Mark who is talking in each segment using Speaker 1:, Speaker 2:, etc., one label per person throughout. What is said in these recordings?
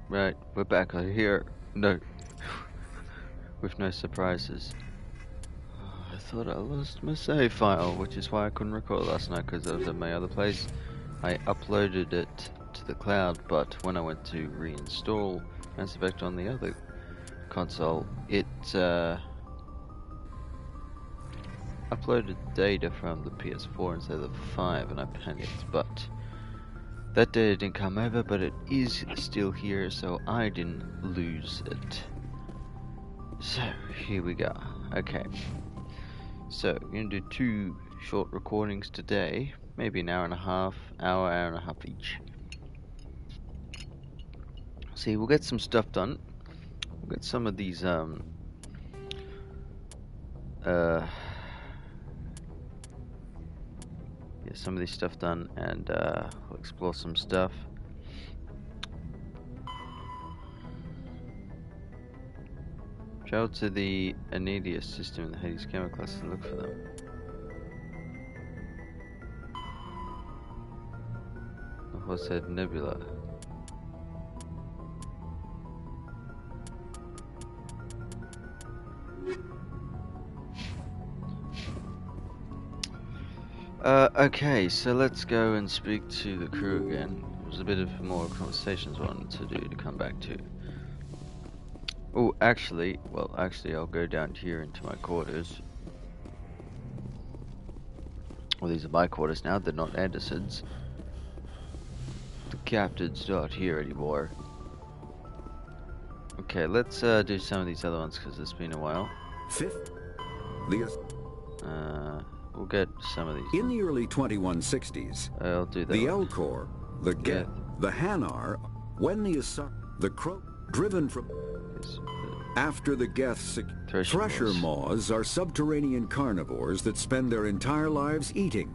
Speaker 1: Right, we're back here. No, with no surprises. I thought I lost my save file, which is why I couldn't record last night because I was at my other place. I uploaded it to the cloud, but when I went to reinstall Mass Effect on the other console, it uploaded data from the PS4 instead of the 5, and I panicked, but that data didn't come over, but it is still here, so I didn't lose it. So, here we go. Okay. So, we're going to do 2 short recordings today. Maybe an hour and a half each. See, we'll get some stuff done. We'll get some of these, some of this stuff done, and we'll explore some stuff. Travel to the Anelius system in the Hades chemical cluster and look for them. The Horsehead Nebula. Okay, so let's go and speak to the crew again. There's a bit of more conversations I wanted to do to come back to. Oh, actually, I'll go down here into my quarters. Well, these are my quarters now, they're not Anderson's. The captain's not here anymore. Okay, let's do some of these other ones because it's been a while.
Speaker 2: Fifth,
Speaker 1: we'll get some of these.
Speaker 2: in the early 2160s,
Speaker 1: I'll do that.
Speaker 2: the
Speaker 1: one.
Speaker 2: Elcor, the Geth, the Hanar, when the Crow, driven from... After the Geths, Thresher maws are subterranean carnivores that spend their entire lives eating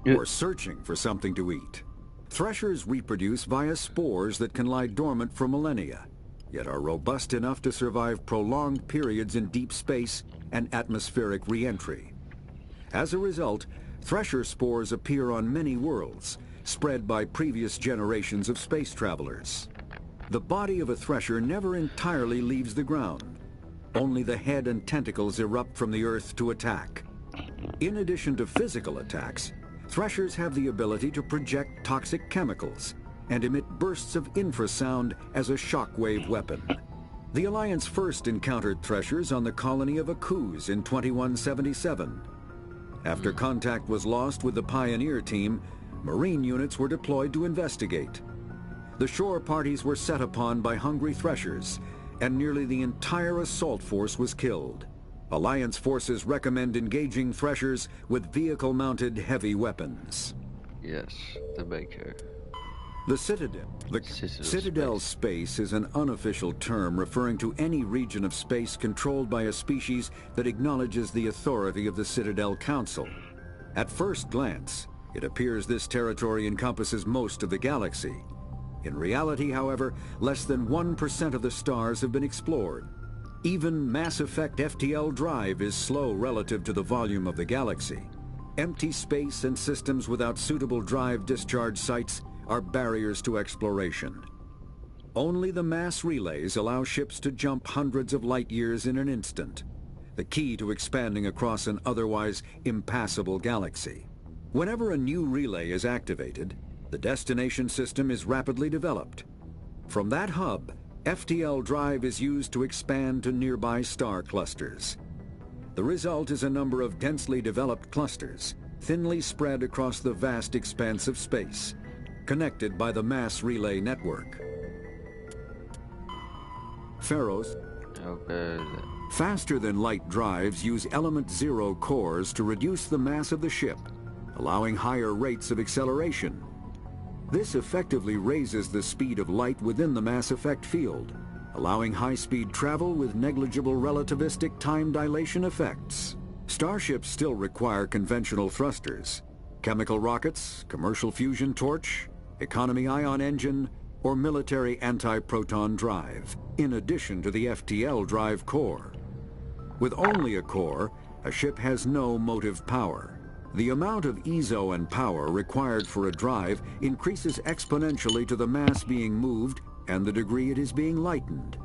Speaker 2: or searching for something to eat. Threshers reproduce via spores that can lie dormant for millennia, yet are robust enough to survive prolonged periods in deep space and atmospheric re-entry. As a result, thresher spores appear on many worlds, spread by previous generations of space travelers. The body of a thresher never entirely leaves the ground. Only the head and tentacles erupt from the earth to attack. In addition to physical attacks, threshers have the ability to project toxic chemicals and emit bursts of infrasound as a shockwave weapon. The Alliance first encountered threshers on the colony of Akuz in 2177. After contact was lost with the Pioneer team, Marine units were deployed to investigate. The shore parties were set upon by hungry threshers, and nearly the entire assault force was killed. Alliance forces recommend engaging threshers with vehicle-mounted heavy weapons.
Speaker 1: Yes, the Maker.
Speaker 2: The Citadel. The Citadel space is an unofficial term referring to any region of space controlled by a species that acknowledges the authority of the Citadel Council. At first glance, it appears this territory encompasses most of the galaxy. In reality, however, less than 1% of the stars have been explored. Even Mass Effect FTL drive is slow relative to the volume of the galaxy. Empty space and systems without suitable drive discharge sites are barriers to exploration. Only the mass relays allow ships to jump hundreds of light years in an instant, the key to expanding across an otherwise impassable galaxy. Whenever a new relay is activated, the destination system is rapidly developed. From that hub, FTL drive is used to expand to nearby star clusters. The result is a number of densely developed clusters, thinly spread across the vast expanse of space, connected by the mass relay network. Pharaohs. Faster-than-light drives use element zero cores to reduce the mass of the ship, allowing higher rates of acceleration. This effectively raises the speed of light within the Mass Effect field, allowing high-speed travel with negligible relativistic time dilation effects. Starships still require conventional thrusters, chemical rockets, commercial fusion torch, economy ion engine, or military anti-proton drive, in addition to the FTL drive core. With only a core, a ship has no motive power. The amount of EZO and power required for a drive increases exponentially to the mass being moved and the degree it is being lightened.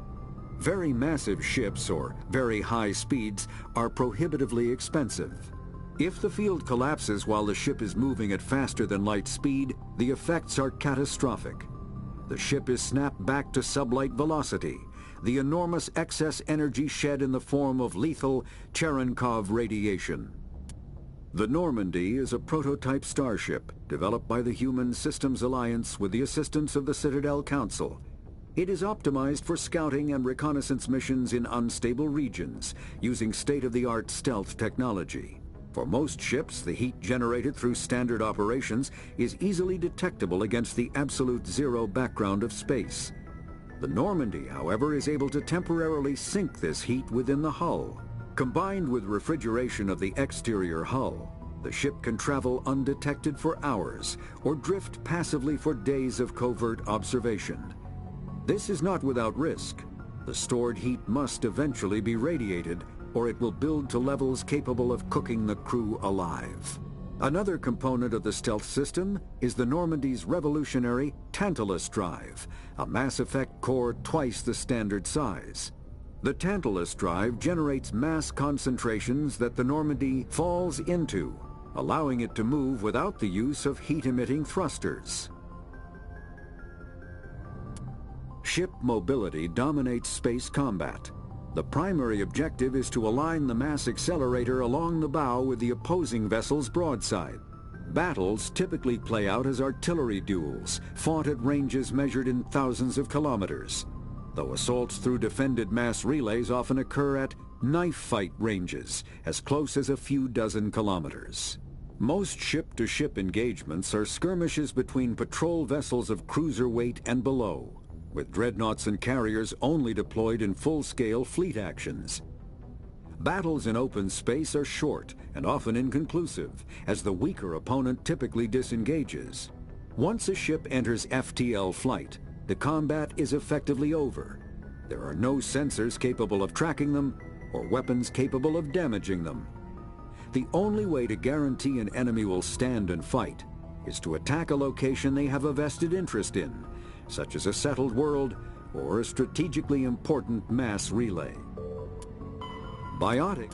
Speaker 2: Very massive ships or very high speeds are prohibitively expensive. If the field collapses while the ship is moving at faster than light speed, the effects are catastrophic. The ship is snapped back to sublight velocity, the enormous excess energy shed in the form of lethal Cherenkov radiation. The Normandy is a prototype starship developed by the Human Systems Alliance with the assistance of the Citadel Council. It is optimized for scouting and reconnaissance missions in unstable regions using state-of-the-art stealth technology. For most ships, the heat generated through standard operations is easily detectable against the absolute zero background of space. The Normandy, however, is able to temporarily sink this heat within the hull. Combined with refrigeration of the exterior hull, the ship can travel undetected for hours or drift passively for days of covert observation. This is not without risk. The stored heat must eventually be radiated, or it will build to levels capable of cooking the crew alive. Another component of the stealth system is the Normandy's revolutionary Tantalus drive, a Mass Effect core twice the standard size. The Tantalus drive generates mass concentrations that the Normandy falls into, allowing it to move without the use of heat-emitting thrusters. Ship mobility dominates space combat. The primary objective is to align the mass accelerator along the bow with the opposing vessel's broadside. Battles typically play out as artillery duels, fought at ranges measured in thousands of kilometers, though assaults through defended mass relays often occur at knife fight ranges, as close as a few dozen kilometers. Most ship-to-ship engagements are skirmishes between patrol vessels of cruiser weight and below, with dreadnoughts and carriers only deployed in full-scale fleet actions. Battles in open space are short and often inconclusive, as the weaker opponent typically disengages. Once a ship enters FTL flight, the combat is effectively over. There are no sensors capable of tracking them or weapons capable of damaging them. The only way to guarantee an enemy will stand and fight is to attack a location they have a vested interest in, such as a settled world or a strategically important mass relay. Biotic.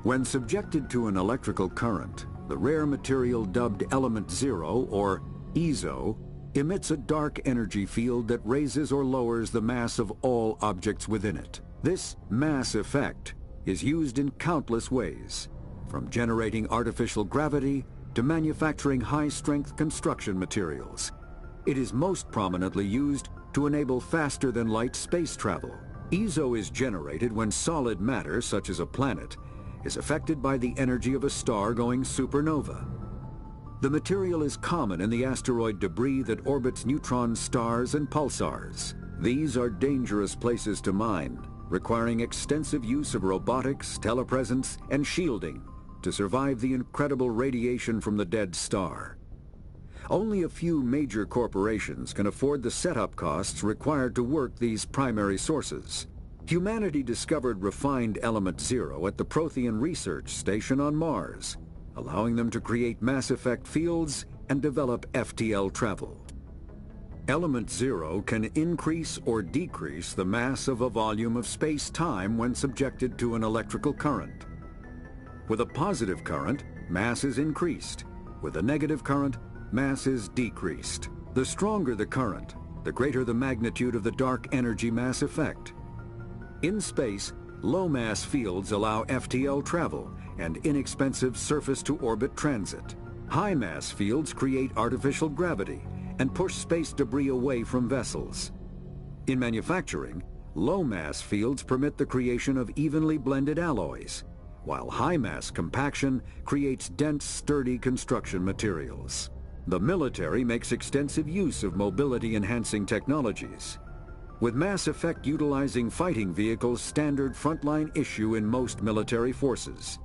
Speaker 2: When subjected to an electrical current, the rare material dubbed Element Zero, or EZO, emits a dark energy field that raises or lowers the mass of all objects within it. This mass effect is used in countless ways, from generating artificial gravity to manufacturing high-strength construction materials. It is most prominently used to enable faster-than-light space travel. EZO is generated when solid matter, such as a planet, is affected by the energy of a star going supernova. The material is common in the asteroid debris that orbits neutron stars and pulsars. These are dangerous places to mine, requiring extensive use of robotics, telepresence, and shielding to survive the incredible radiation from the dead star. Only a few major corporations can afford the setup costs required to work these primary sources. Humanity discovered refined Element Zero at the Prothean Research Station on Mars, allowing them to create Mass Effect fields and develop FTL travel. Element Zero can increase or decrease the mass of a volume of space-time when subjected to an electrical current. With a positive current, mass is increased. With a negative current, mass is decreased. The stronger the current, the greater the magnitude of the dark energy mass effect. In space, low-mass fields allow FTL travel and inexpensive surface-to-orbit transit. High-mass fields create artificial gravity and push space debris away from vessels. In manufacturing, low-mass fields permit the creation of evenly blended alloys, while high-mass compaction creates dense, sturdy construction materials. The military makes extensive use of mobility-enhancing technologies, with Mass Effect utilizing fighting vehicles standard frontline issue in most military forces.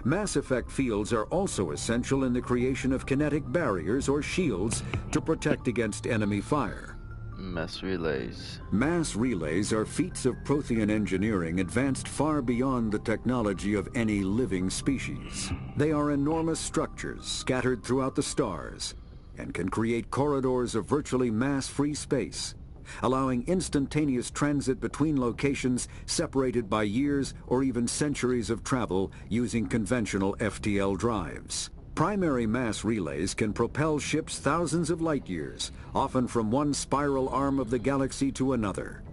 Speaker 2: Mass Effect fields are also essential in the creation of kinetic barriers or shields to protect against enemy fire.
Speaker 1: Mass relays.
Speaker 2: Mass relays are feats of Prothean engineering advanced far beyond the technology of any living species. They are enormous structures scattered throughout the stars and can create corridors of virtually mass-free space. allowing instantaneous transit between locations separated by years or even centuries of travel using conventional FTL drives. Primary mass relays can propel ships thousands of light years, often from one spiral arm of the galaxy to another.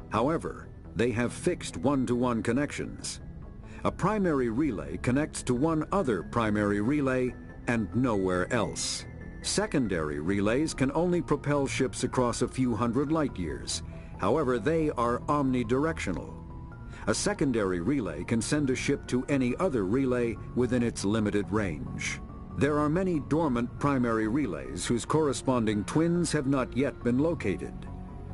Speaker 2: However, they have fixed one-to-one connections. A primary relay connects to one other primary relay and nowhere else. Secondary relays can only propel ships across a few hundred light years. However, they are omnidirectional. A secondary relay can send a ship to any other relay within its limited range. There are many dormant primary relays whose corresponding twins have not yet been located.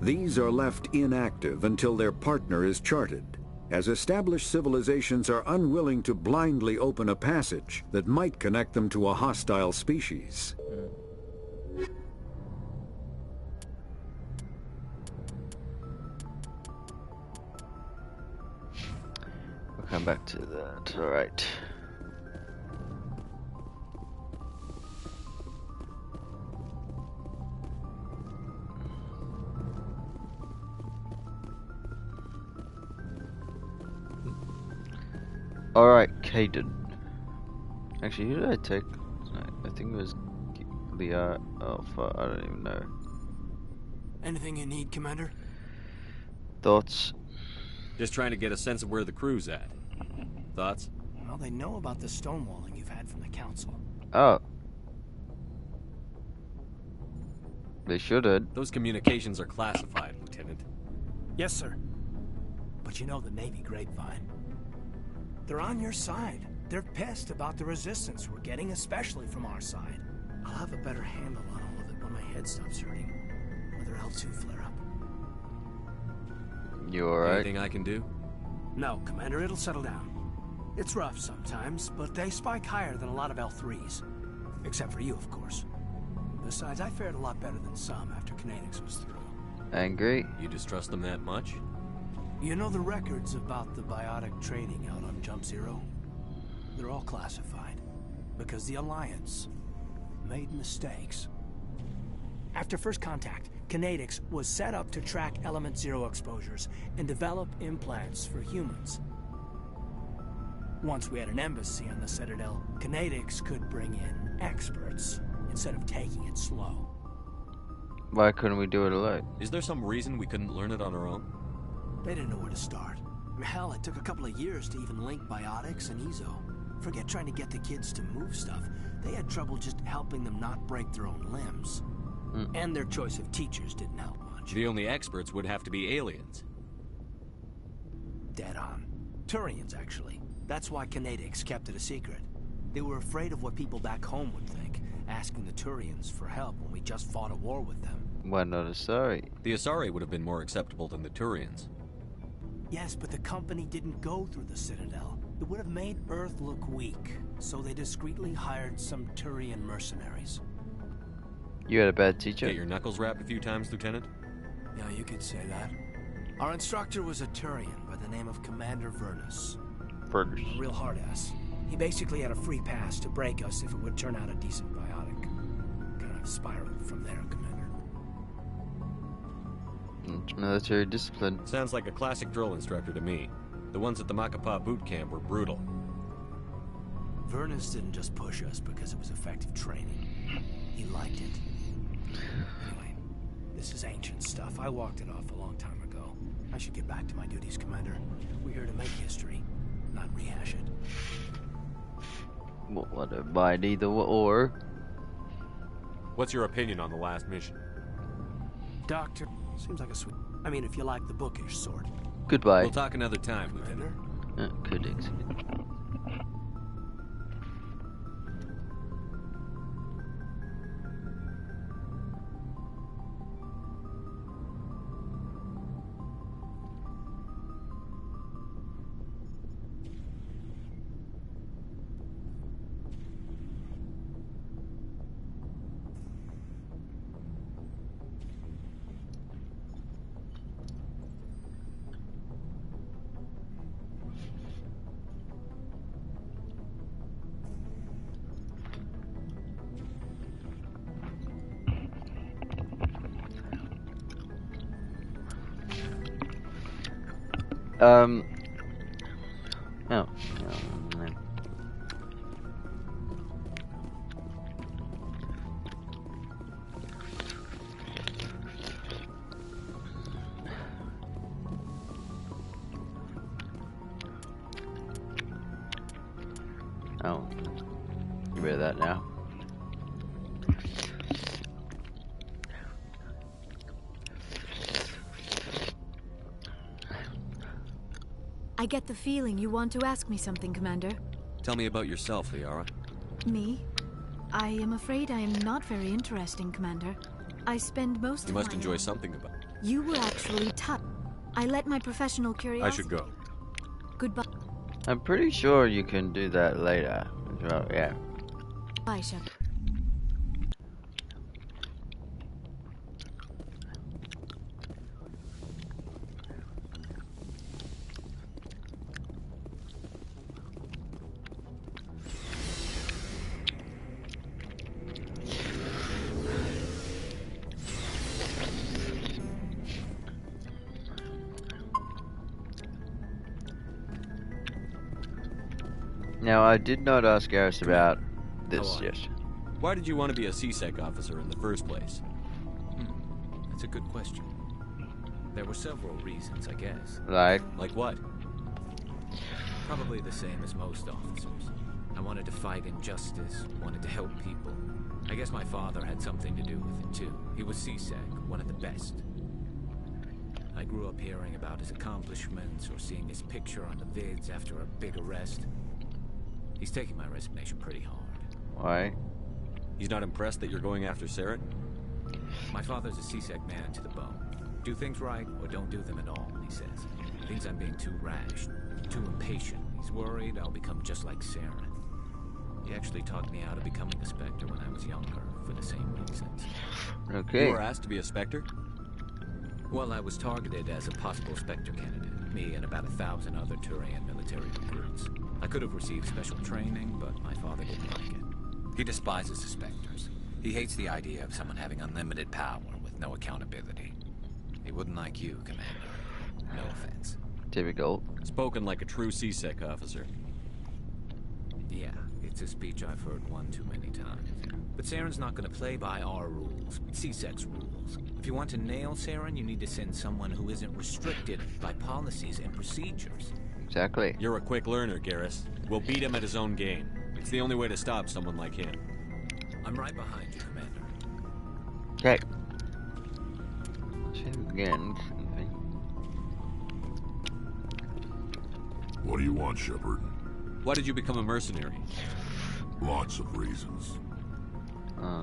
Speaker 2: These are left inactive until their partner is charted, as established civilizations are unwilling to blindly open a passage that might connect them to a hostile species.
Speaker 1: We'll come back to that. Alright. Alright, Caden. Actually, who did I take? I think it was the Alpha. I don't even know.
Speaker 3: Anything you need, Commander?
Speaker 1: Thoughts?
Speaker 4: Just trying to get a sense of where the crew's at. Thoughts?
Speaker 3: Well, they know about the stonewalling you've had from the Council.
Speaker 1: Oh. They should've.
Speaker 4: Those communications are classified, Lieutenant.
Speaker 3: Yes, sir. But you know the Navy grapevine. They're on your side. They're pissed about the resistance we're getting, especially from our side. I'll have a better handle on all of it when my head stops hurting. Whether L2 flare up.
Speaker 1: You alright?
Speaker 4: Anything I can do?
Speaker 3: No, Commander, it'll settle down. It's rough sometimes, but they spike higher than a lot of L3s. Except for you, of course. Besides, I fared a lot better than some after Kinetics was through.
Speaker 1: Angry?
Speaker 4: You distrust them that much?
Speaker 3: You know the records about the biotic trading out on Jump Zero? They're all classified, because the Alliance made mistakes. After first contact, Kinetics was set up to track Element Zero exposures and develop implants for humans. Once we had an embassy on the Citadel, Kinetics could bring in experts instead of taking it slow.
Speaker 1: Why couldn't we do it alone?
Speaker 4: Is there some reason we couldn't learn it on our own?
Speaker 3: They didn't know where to start. Hell, it took a couple of years to even link biotics and Ezo. Forget trying to get the kids to move stuff. They had trouble just helping them not break their own limbs. And their choice of teachers didn't help much.
Speaker 4: The only experts would have to be aliens.
Speaker 3: Dead on. Turians, actually. That's why Kinetics kept it a secret. They were afraid of what people back home would think, asking the Turians for help when we just fought a war with them.
Speaker 1: Why not Asari?
Speaker 4: The Asari would have been more acceptable than the Turians.
Speaker 3: Yes, but the company didn't go through the Citadel. It would have made Earth look weak, so they discreetly hired some Turian mercenaries.
Speaker 1: You had a bad teacher?
Speaker 4: Get your knuckles rapped a few times, Lieutenant?
Speaker 3: Yeah, you could say that. Our instructor was a Turian by the name of Commander Vernus.
Speaker 1: Vernus.
Speaker 3: A real hard-ass. He basically had a free pass to break us if it would turn out a decent biotic. Kind of spiraled from there, Commander.
Speaker 1: It's military discipline.
Speaker 4: Sounds like a classic drill instructor to me. The ones at the Makapa boot camp were brutal.
Speaker 3: Vernus didn't just push us because it was effective training. He liked it. Anyway, this is ancient stuff. I walked it off a long time ago. I should get back to my duties, Commander. We're here to make history, not rehash it.
Speaker 1: Well, I don't mind either or.
Speaker 4: What's your opinion on the last mission?
Speaker 3: Doctor, seems like a sweet... I mean, if you like the bookish sort.
Speaker 1: Goodbye.
Speaker 4: We'll talk another time, Lieutenant.
Speaker 1: Codex. Oh. No. Oh. Get rid of that now.
Speaker 5: I get the feeling you want to ask me something, Commander.
Speaker 4: Tell me about yourself, Liara.
Speaker 5: Me? I am afraid I am not very interesting, Commander. I spend most of
Speaker 4: You must
Speaker 5: my
Speaker 4: enjoy something about it.
Speaker 5: You were actually tough. I let my professional curiosity...
Speaker 4: I should go.
Speaker 5: Goodbye.
Speaker 1: I'm pretty sure you can do that later. Well, yeah.
Speaker 5: Bye, Shepard.
Speaker 1: Now, I did not ask Garrus about this yet.
Speaker 4: Why did you want to be a CSEC officer in the first place?
Speaker 6: That's a good question. There were several reasons, I guess.
Speaker 1: Like
Speaker 4: what?
Speaker 6: Probably the same as most officers. I wanted to fight injustice, wanted to help people. I guess my father had something to do with it too. He was CSEC, one of the best. I grew up hearing about his accomplishments or seeing his picture on the vids after a big arrest. He's taking my resignation pretty hard.
Speaker 1: Why?
Speaker 4: He's not impressed that you're going after Saren?
Speaker 6: My father's a CSEC man to the bone. Do things right or don't do them at all, he says. Thinks I'm being too rash, too impatient. He's worried I'll become just like Saren. He actually talked me out of becoming a Spectre when I was younger, for the same reasons.
Speaker 1: Okay.
Speaker 4: You were asked to be a Spectre?
Speaker 6: Well, I was targeted as a possible Spectre candidate. Me and about 1,000 other Turian military recruits. I could have received special training, but my father didn't like it. He despises the Spectres. He hates the idea of someone having unlimited power with no accountability. He wouldn't like you, Commander. No offense.
Speaker 1: Typical.
Speaker 4: Spoken like a true CSEC officer.
Speaker 6: Yeah, it's a speech I've heard one too many times. But Saren's not going to play by our rules, CSEC's rules. If you want to nail Saren, you need to send someone who isn't restricted by policies and procedures.
Speaker 1: Exactly.
Speaker 4: You're a quick learner, Garrus. We'll beat him at his own game. It's the only way to stop someone like him.
Speaker 6: I'm right behind you, Commander.
Speaker 1: Okay. Again.
Speaker 7: What do you want, Shepard?
Speaker 4: Why did you become a mercenary?
Speaker 7: Lots of reasons.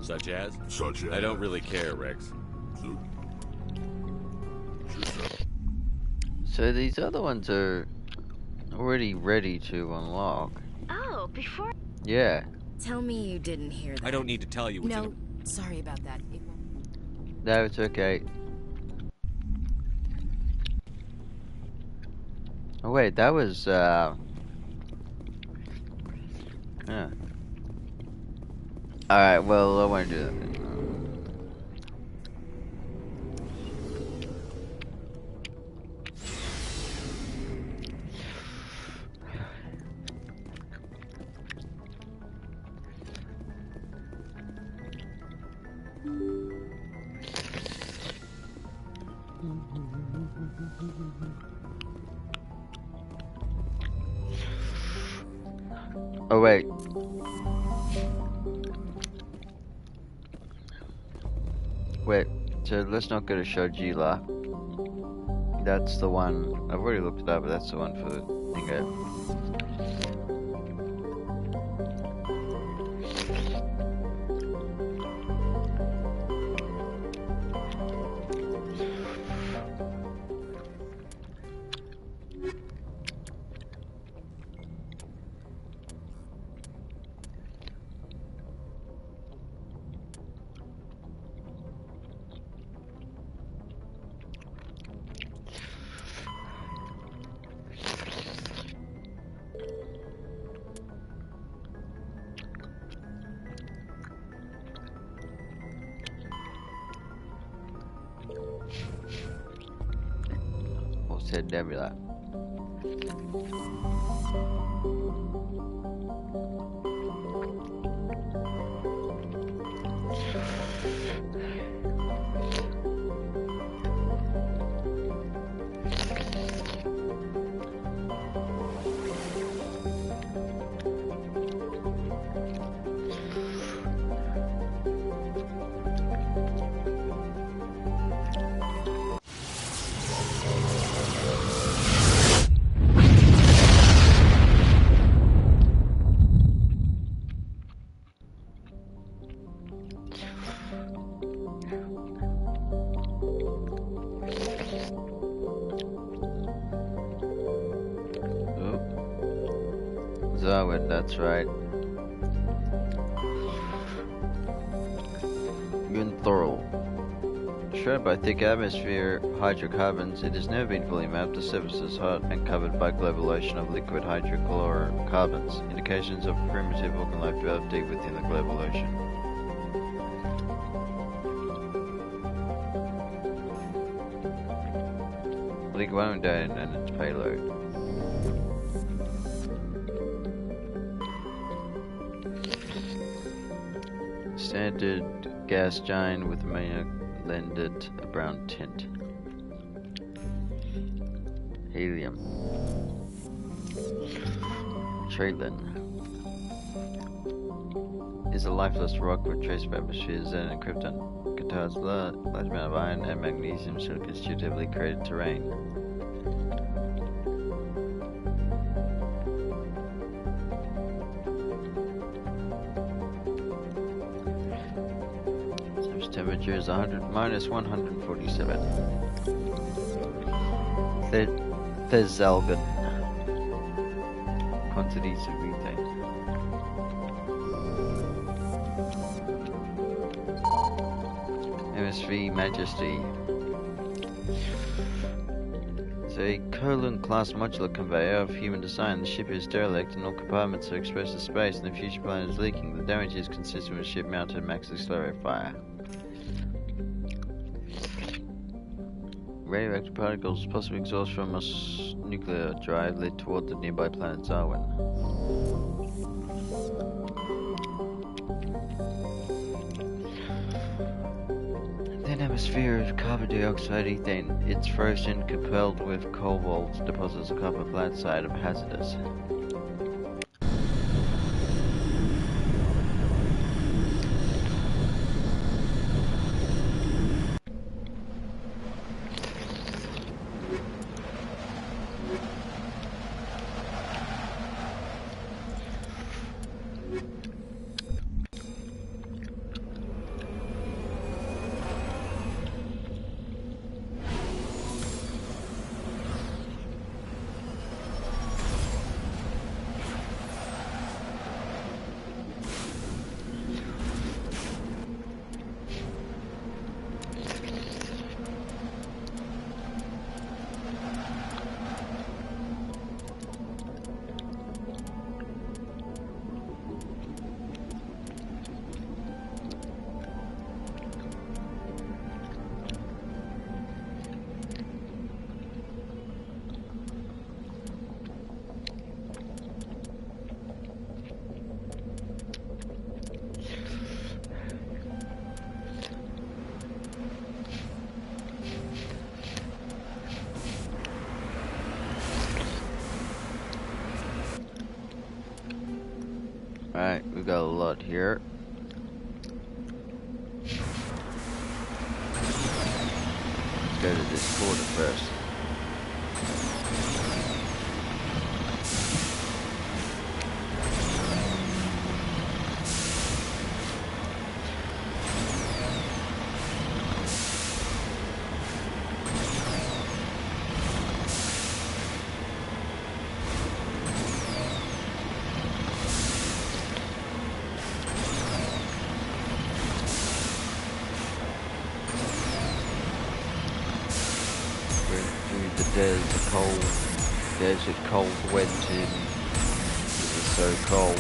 Speaker 4: Such as?
Speaker 7: Such as?
Speaker 4: I don't really care, Rex.
Speaker 1: So these other ones are already ready to unlock.
Speaker 5: Oh, before...
Speaker 1: Yeah.
Speaker 5: Tell me you didn't hear that.
Speaker 4: I don't need to tell you what's
Speaker 5: No, sorry about that.
Speaker 1: No, it's okay. Oh wait, that was yeah. Alright, well I won't do that then. Oh wait. Wait, so let's not go to Shojila. That's the one, I've already looked it up, but that's the one for the Dingo. Said Nebula. Xawin, that's right. Gunthorl. Shrouded by thick atmosphere hydrocarbons, it has never been fully mapped. The surface is hot and covered by global ocean of liquid hydrochlorocarbons, indications of primitive organ life developed deep within the global ocean. Xawin and its payload. Standard gas giant with ammonia blended a brown tint. Helium. Trebin is a lifeless rock with trace atmospheres and Equiptment. Contains a large amount of iron and magnesium, so constitutively created terrain. Temperature is minus 147. Thezalgan. Quantities of methane. MSV Majesty. It's a colon class modular conveyor of human design. The ship is derelict and all compartments are exposed to space and the future planet is leaking. The damage is consistent with ship mounted max accelerator fire. Radioactive particles, possibly exhaust from a nuclear drive, lead toward the nearby planet Xawin. Thin atmosphere of carbon dioxide ethane. It's frozen, coupled with cobalt deposits of copper flat side of hazardous. Alright, we got a lot here. Let's go to this quarter first. Desert cold winter. This is so cold.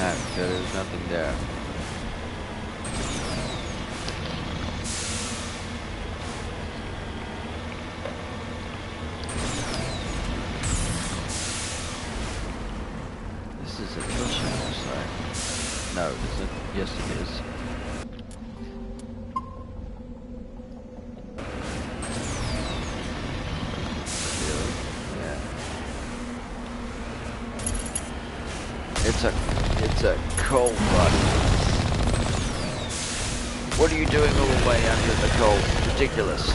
Speaker 1: Alright, so there's nothing there. This is a push-up site. No, it isn't. Yes, it is. Really? Yeah. It's a coal body. What are you doing all the way under the coal? Ridiculous.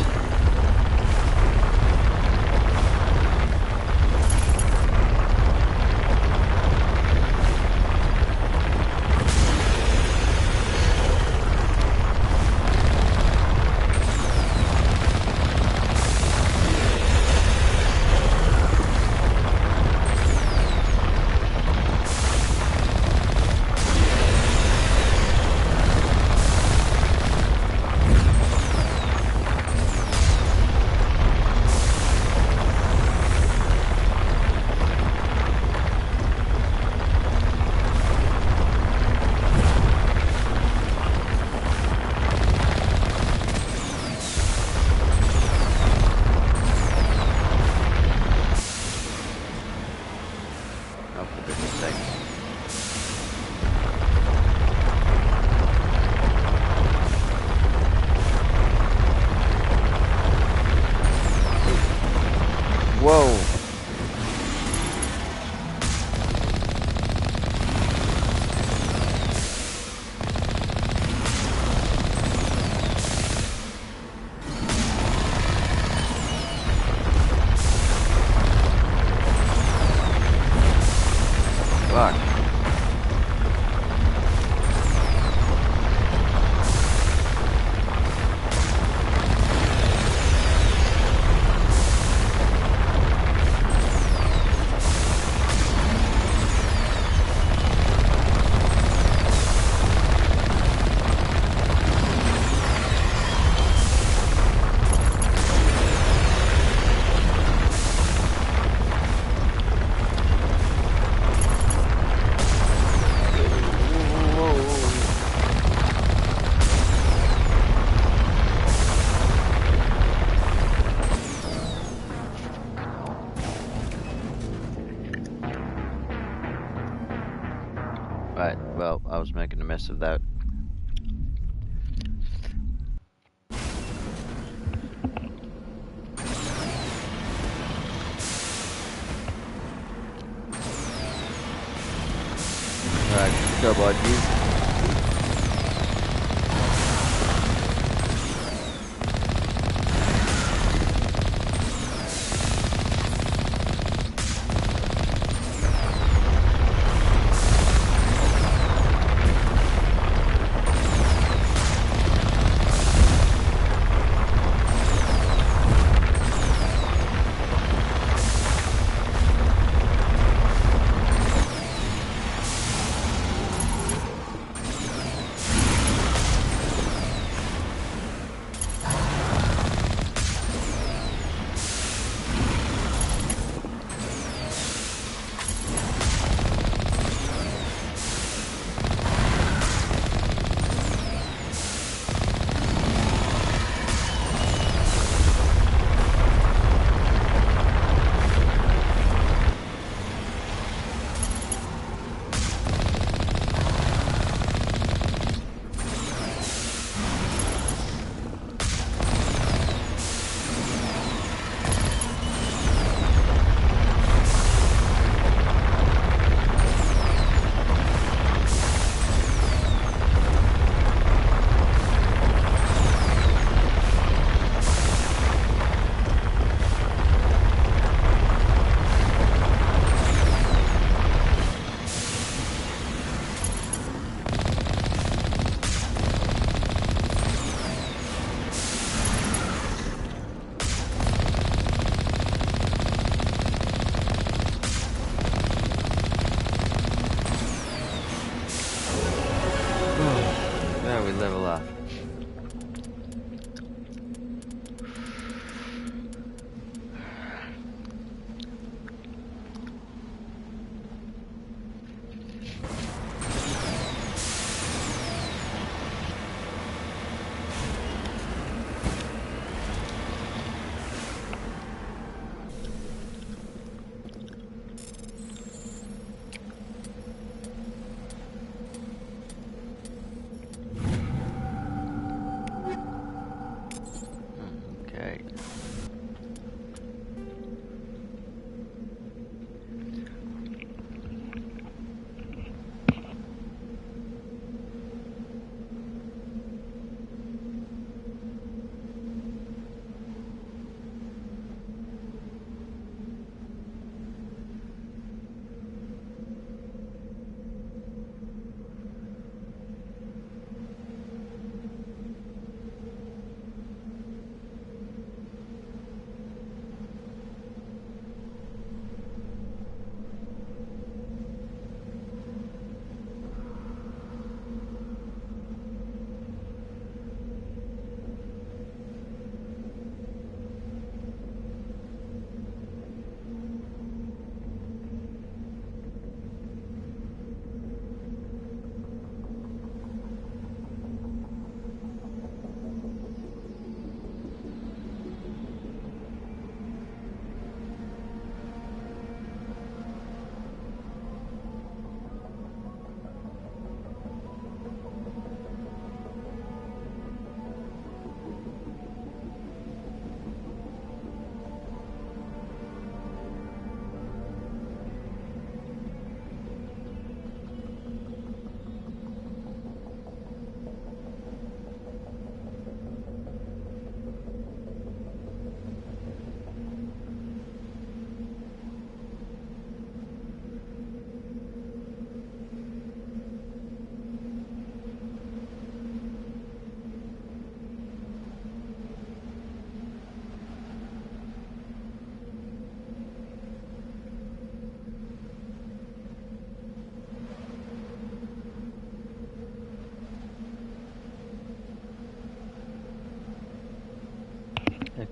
Speaker 1: Whoa. Fuck. Right, well, I was making a mess of that. Alright, go about you.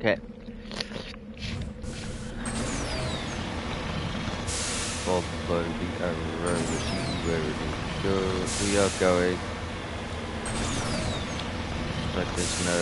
Speaker 1: Okay. Follow the arrow to see where it is go. We are going. Like there's no.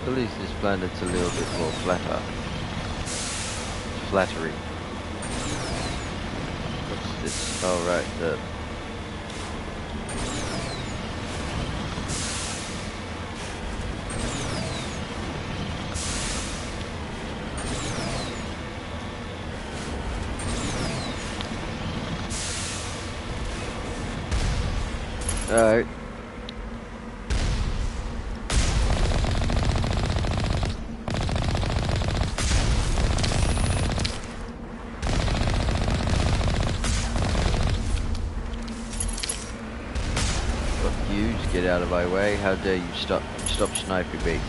Speaker 1: At least this planet's a little bit more flattery. What's this? Oh right, the alright. Get out of my way. How dare you stop sniping me.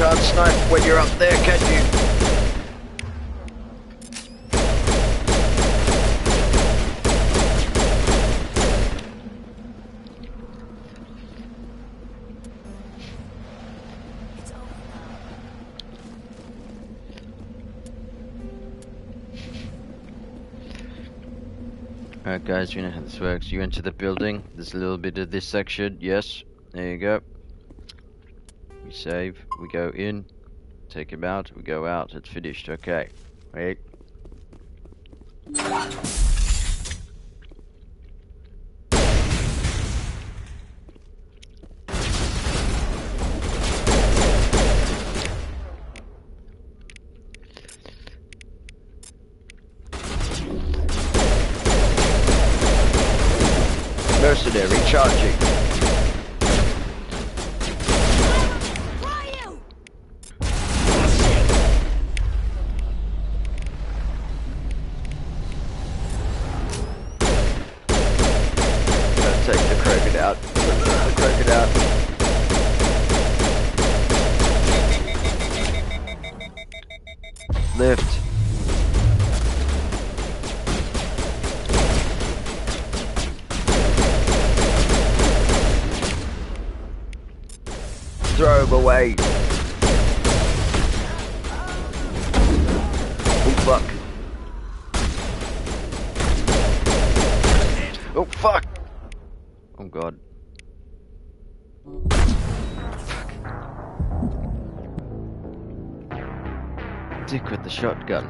Speaker 1: Can't snipe when you're up there, can you? Alright guys, you know how this works. You enter the building, there's a little bit of this section, yes, there you go. We save, we go in, take him out, we go out, it's finished, okay. Wait. Mercenary charging. Take the Krogan out. The Krogan out. Lift. Throw him away. Oh fuck. Oh fuck. Oh god. Dick with the shotgun.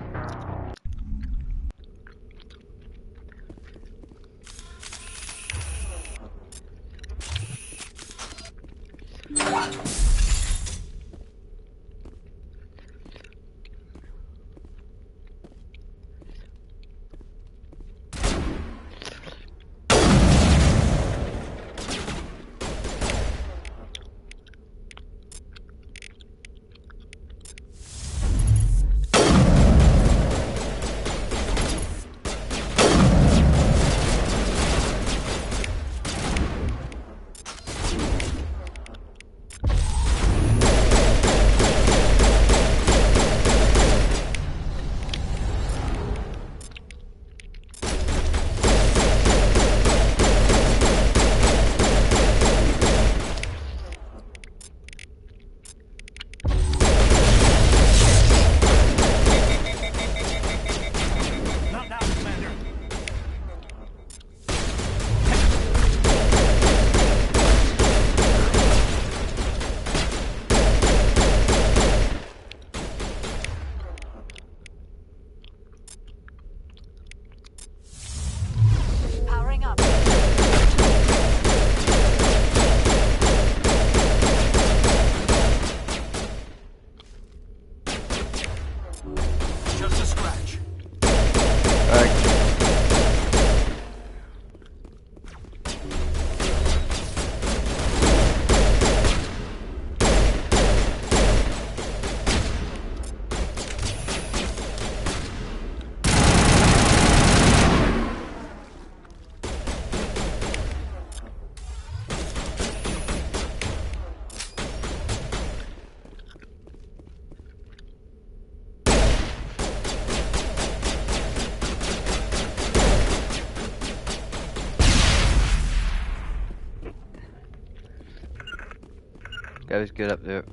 Speaker 1: Guys, get up there.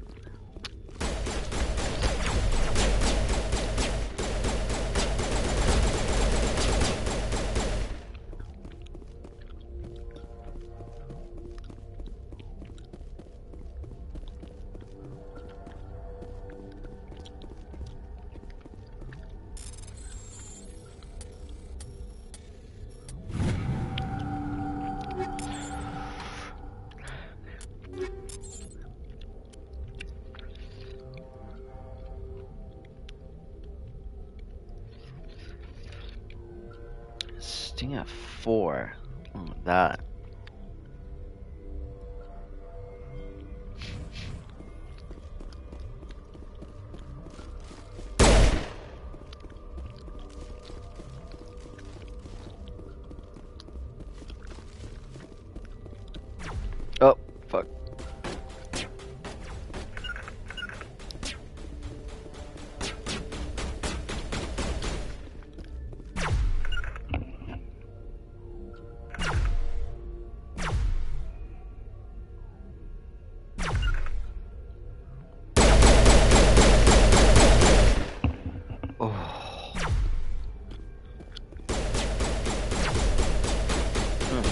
Speaker 1: Stinger 4. Oh, that. Oh, fuck.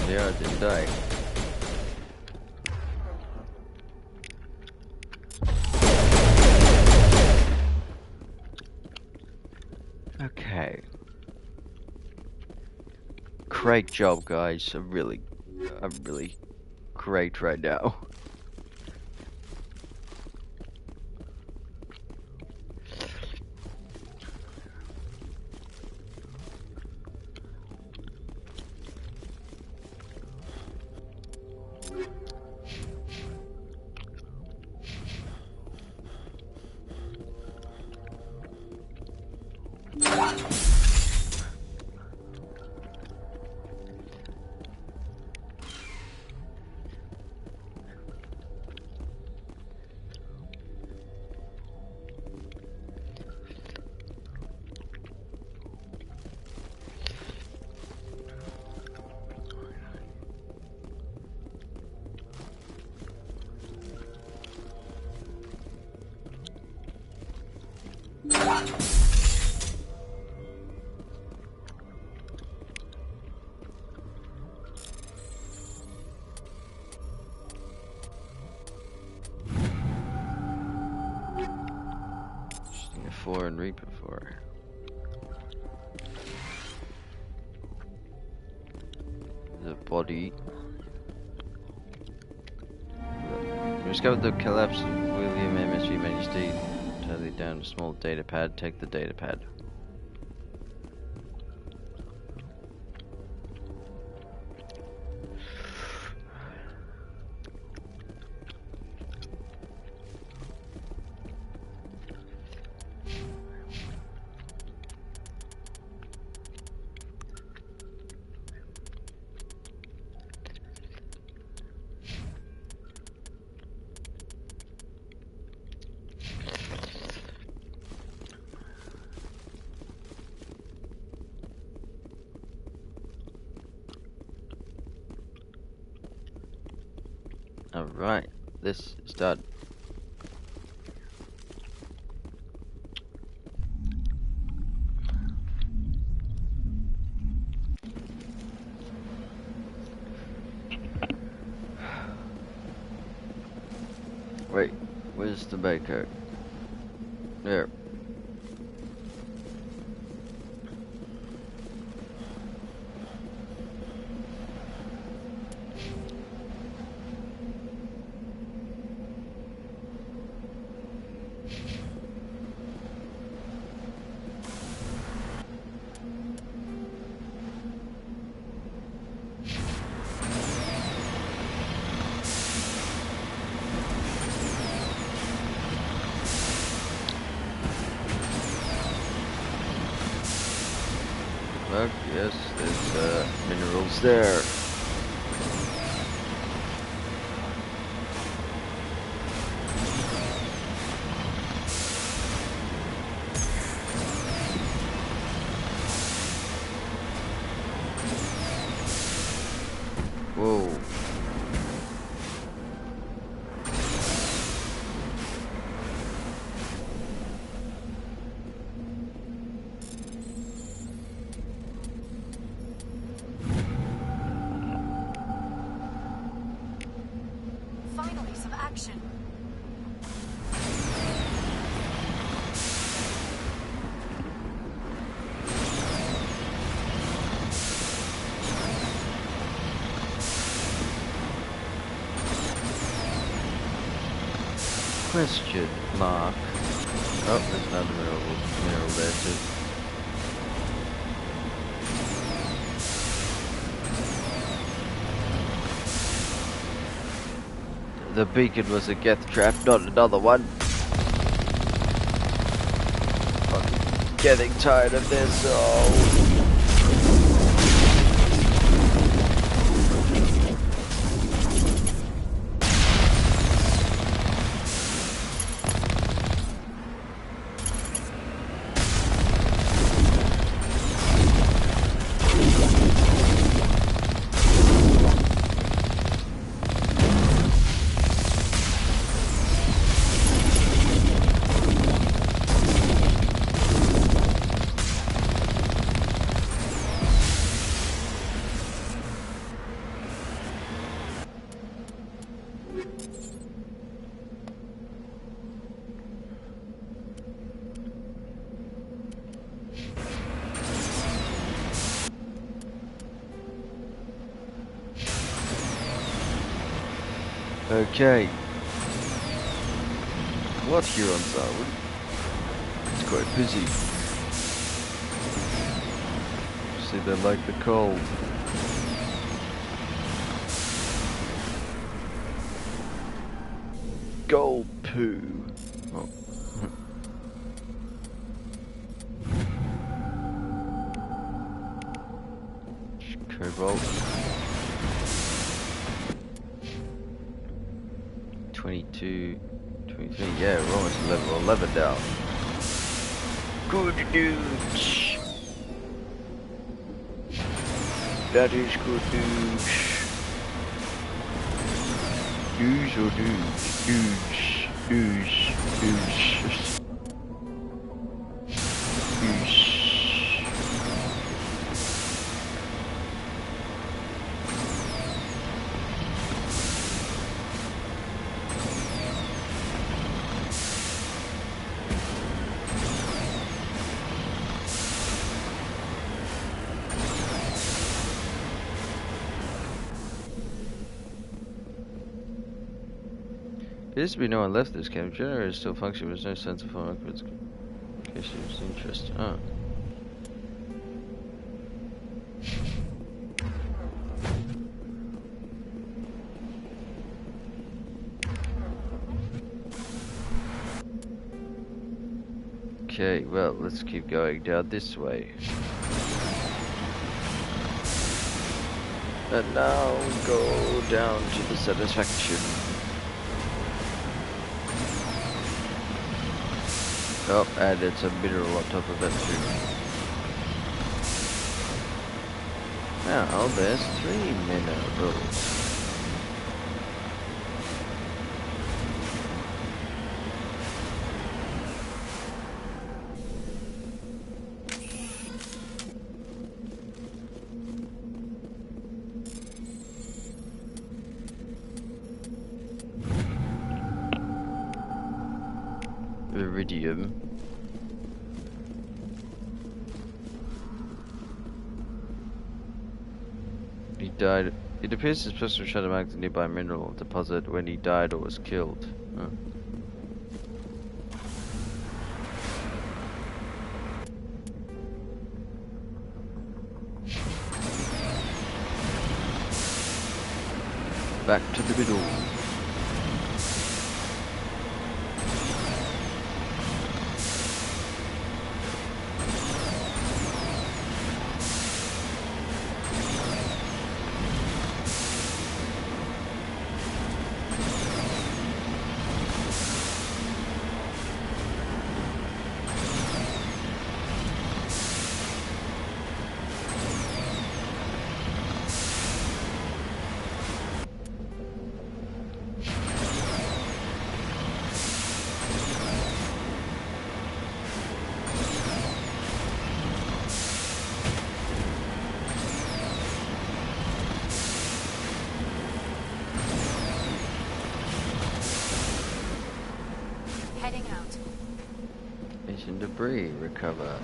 Speaker 1: Yeah, I didn't die. Okay. Great job, guys. I'm really great right now. Stinger 4 and Reaper 4. The body. We discovered the collapse of William MSV Majesty. Totally down a small data pad. Take the data pad. Alright, this is done. Wait, where's the baker? There. Look, yes, there's minerals there. Whoa. Question mark. Oh, there's another mineral there too. The beacon was a geth trap, not another one. Fucking getting tired of this. Oh. Okay. What here on Xawin? It's quite busy. See, they like the cold. Gold poo. Oh. Cobalt. 22, 23, yeah, we're almost level 11 now. Good news! That is good news. News or news? News. There used to be no one left this camp. Generators still function, but there's no sense of phone records. In case you was interested. Oh. Okay, well, let's keep going down this way. And now go down to the satisfaction. Oh, and it's a mineral on top of that too. Now there's 3 minerals. Iridium. He died. It appears this person was shot among the nearby mineral deposit when he died or was killed. Huh. Back to the middle. Debris recover.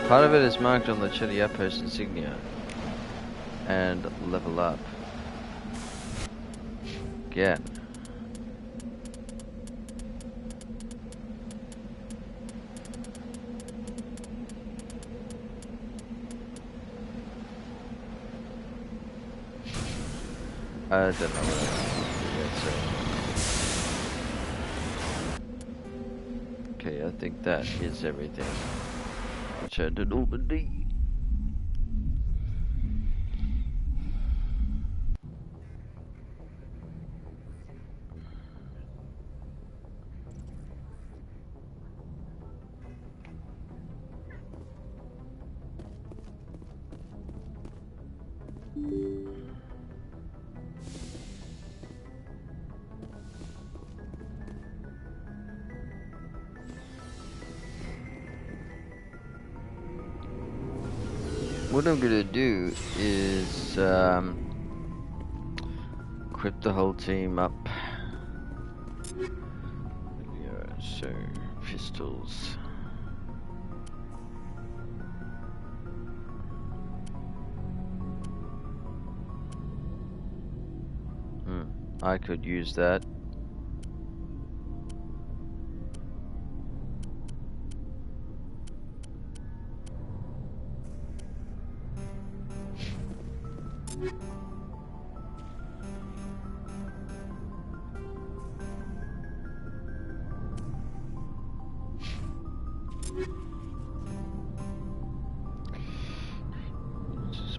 Speaker 1: Part of it is marked on the Chetty outpost insignia. and level up again. I don't know what I'm supposed to do yet, so. Okay, I think that is everything. Return to Normandy. What I'm gonna do is equip the whole team up. Yeah, so pistols. I could use that.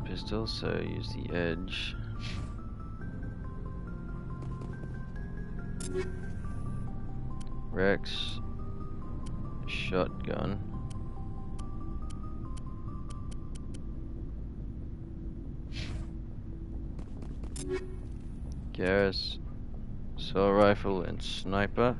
Speaker 1: Pistol, so use the edge. Rex, shotgun. Garrus, assault rifle and sniper.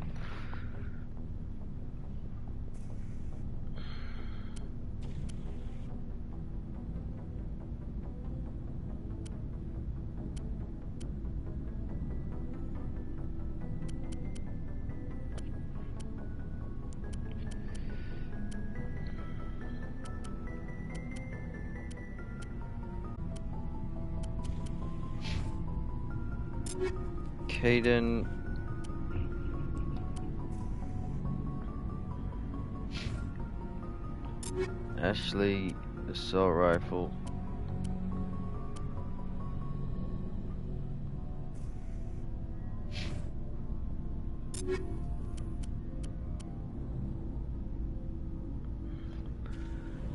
Speaker 1: Caden, Ashley, assault rifle.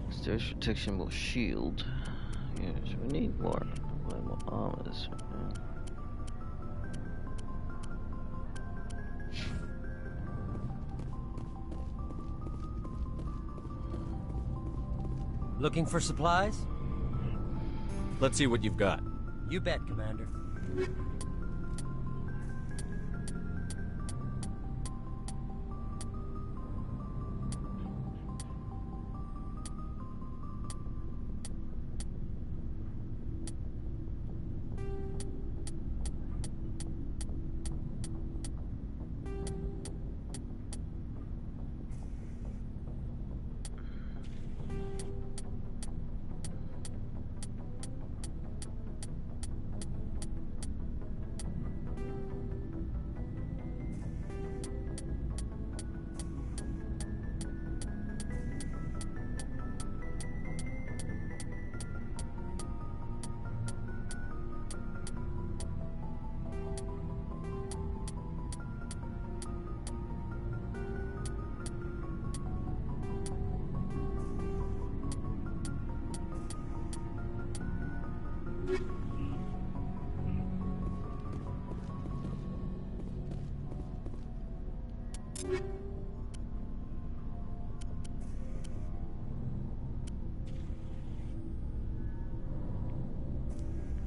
Speaker 1: Stairs protection will shield. Yes, we need more armors.
Speaker 8: Looking for supplies?
Speaker 4: Let's see what you've got.
Speaker 8: You bet, Commander.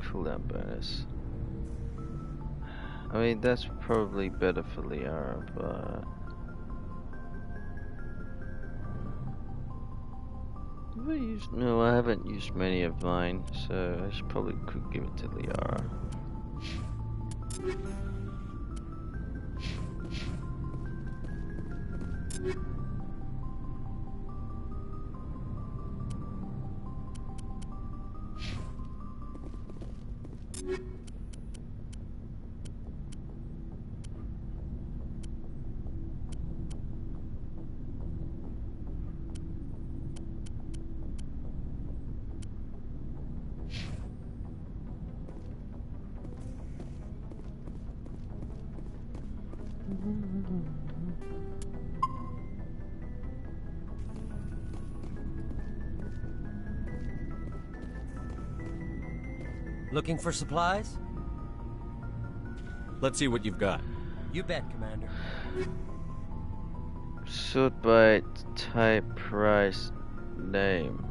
Speaker 1: Cooldown bonus. I mean, that's probably better for Liara, but have I used? No, I haven't used many of mine, so I should probably could give it to Liara.
Speaker 8: Looking for supplies?
Speaker 4: Let's see what you've got.
Speaker 8: You bet, Commander.
Speaker 1: Sort by type, price, name.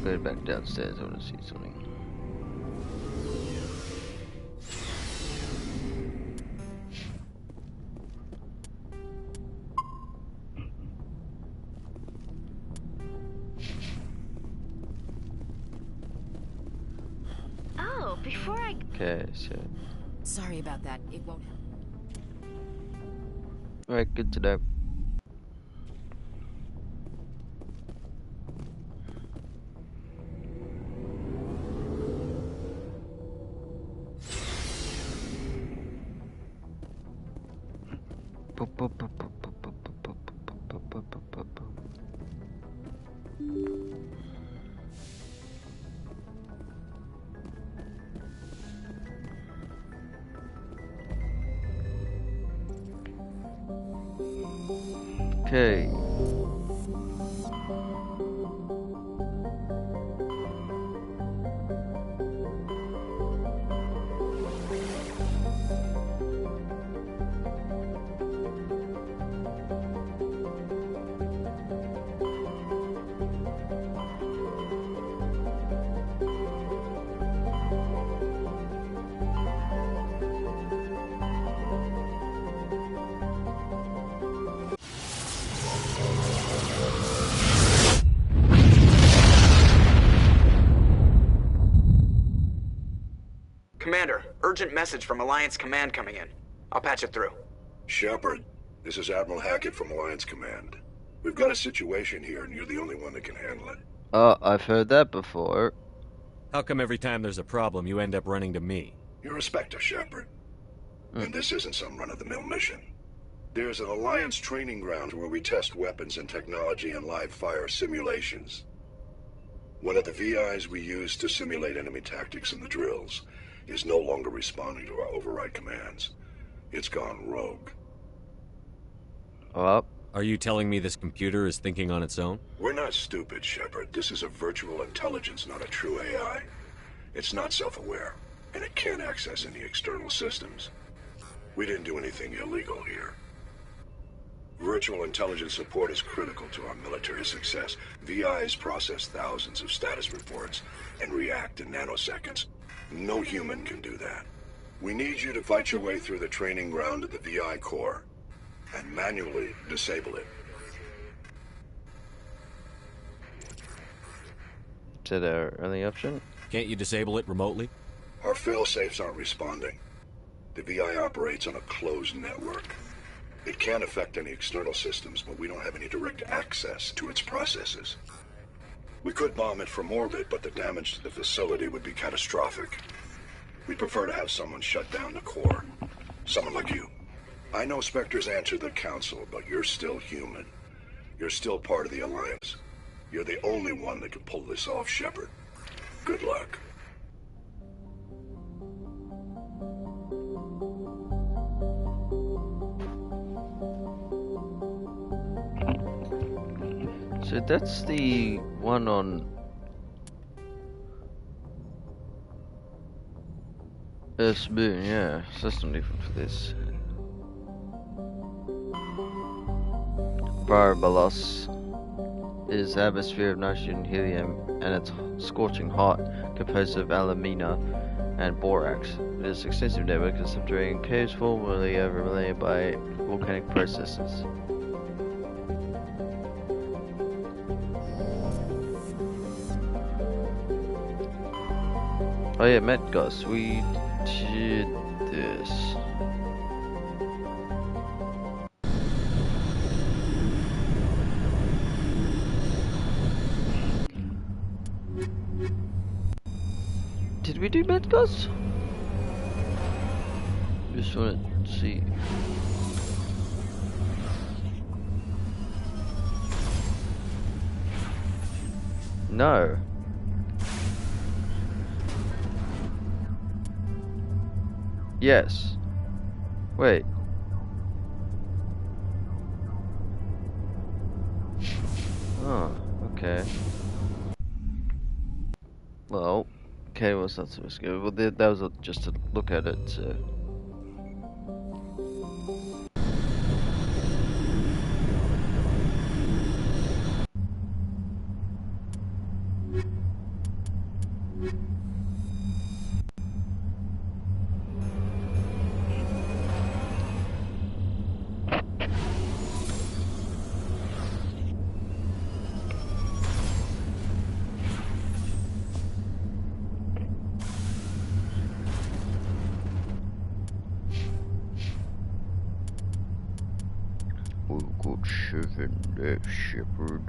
Speaker 1: Go back downstairs, I want to see something.
Speaker 5: Oh, before I...
Speaker 1: Okay, so...
Speaker 5: Sorry about that, it won't help.
Speaker 1: Alright, good to know. Okay.
Speaker 9: Commander, urgent message from Alliance Command coming in. I'll patch it through.
Speaker 7: Shepard, this is Admiral Hackett from Alliance Command. We've got a situation here, and you're the only one that can handle it.
Speaker 1: Oh, I've heard that before.
Speaker 4: How come every time there's a problem, you end up running to me?
Speaker 7: You're a Spectre, Shepard. And this isn't some run-of-the-mill mission. There's an Alliance training ground where we test weapons and technology in live-fire simulations. One of the VIs we use to simulate enemy tactics in the drills is no longer responding to our override commands. It's gone rogue.
Speaker 1: Oh.
Speaker 4: Are you telling me this computer is thinking on its own?
Speaker 7: We're not stupid, Shepard. This is a virtual intelligence, not a true AI. It's not self-aware, and it can't access any external systems. We didn't do anything illegal here. Virtual intelligence support is critical to our military success. VIs process thousands of status reports and react in nanoseconds. No human can do that. We need you to fight your way through the training ground of the VI core and manually disable it.
Speaker 1: Is that our only option?
Speaker 4: Can't you disable it remotely?
Speaker 7: Our fail-safes aren't responding. The VI operates on a closed network. It can affect any external systems, but we don't have any direct access to its processes. We could bomb it from orbit, but the damage to the facility would be catastrophic. We'd prefer to have someone shut down the core. Someone like you. I know Spectres answer the Council, but you're still human. You're still part of the Alliance. You're the only one that can pull this off, Shepard. Good luck.
Speaker 1: So that's the one on Spoon, yeah, system different for this. Barbalos is atmosphere of nitrogen and helium, and it's scorching hot, composed of alumina and borax. It is an extensive network of subterranean caves formerly overlaid by volcanic processes. Oh yeah, Metgos, we did this. Did we do Metgos? Just want to see. No. Yes. Wait. Oh, okay. Well, okay, what's that supposed to go? Well, that was just to look at it, so. We've got 7 left, Shepherd.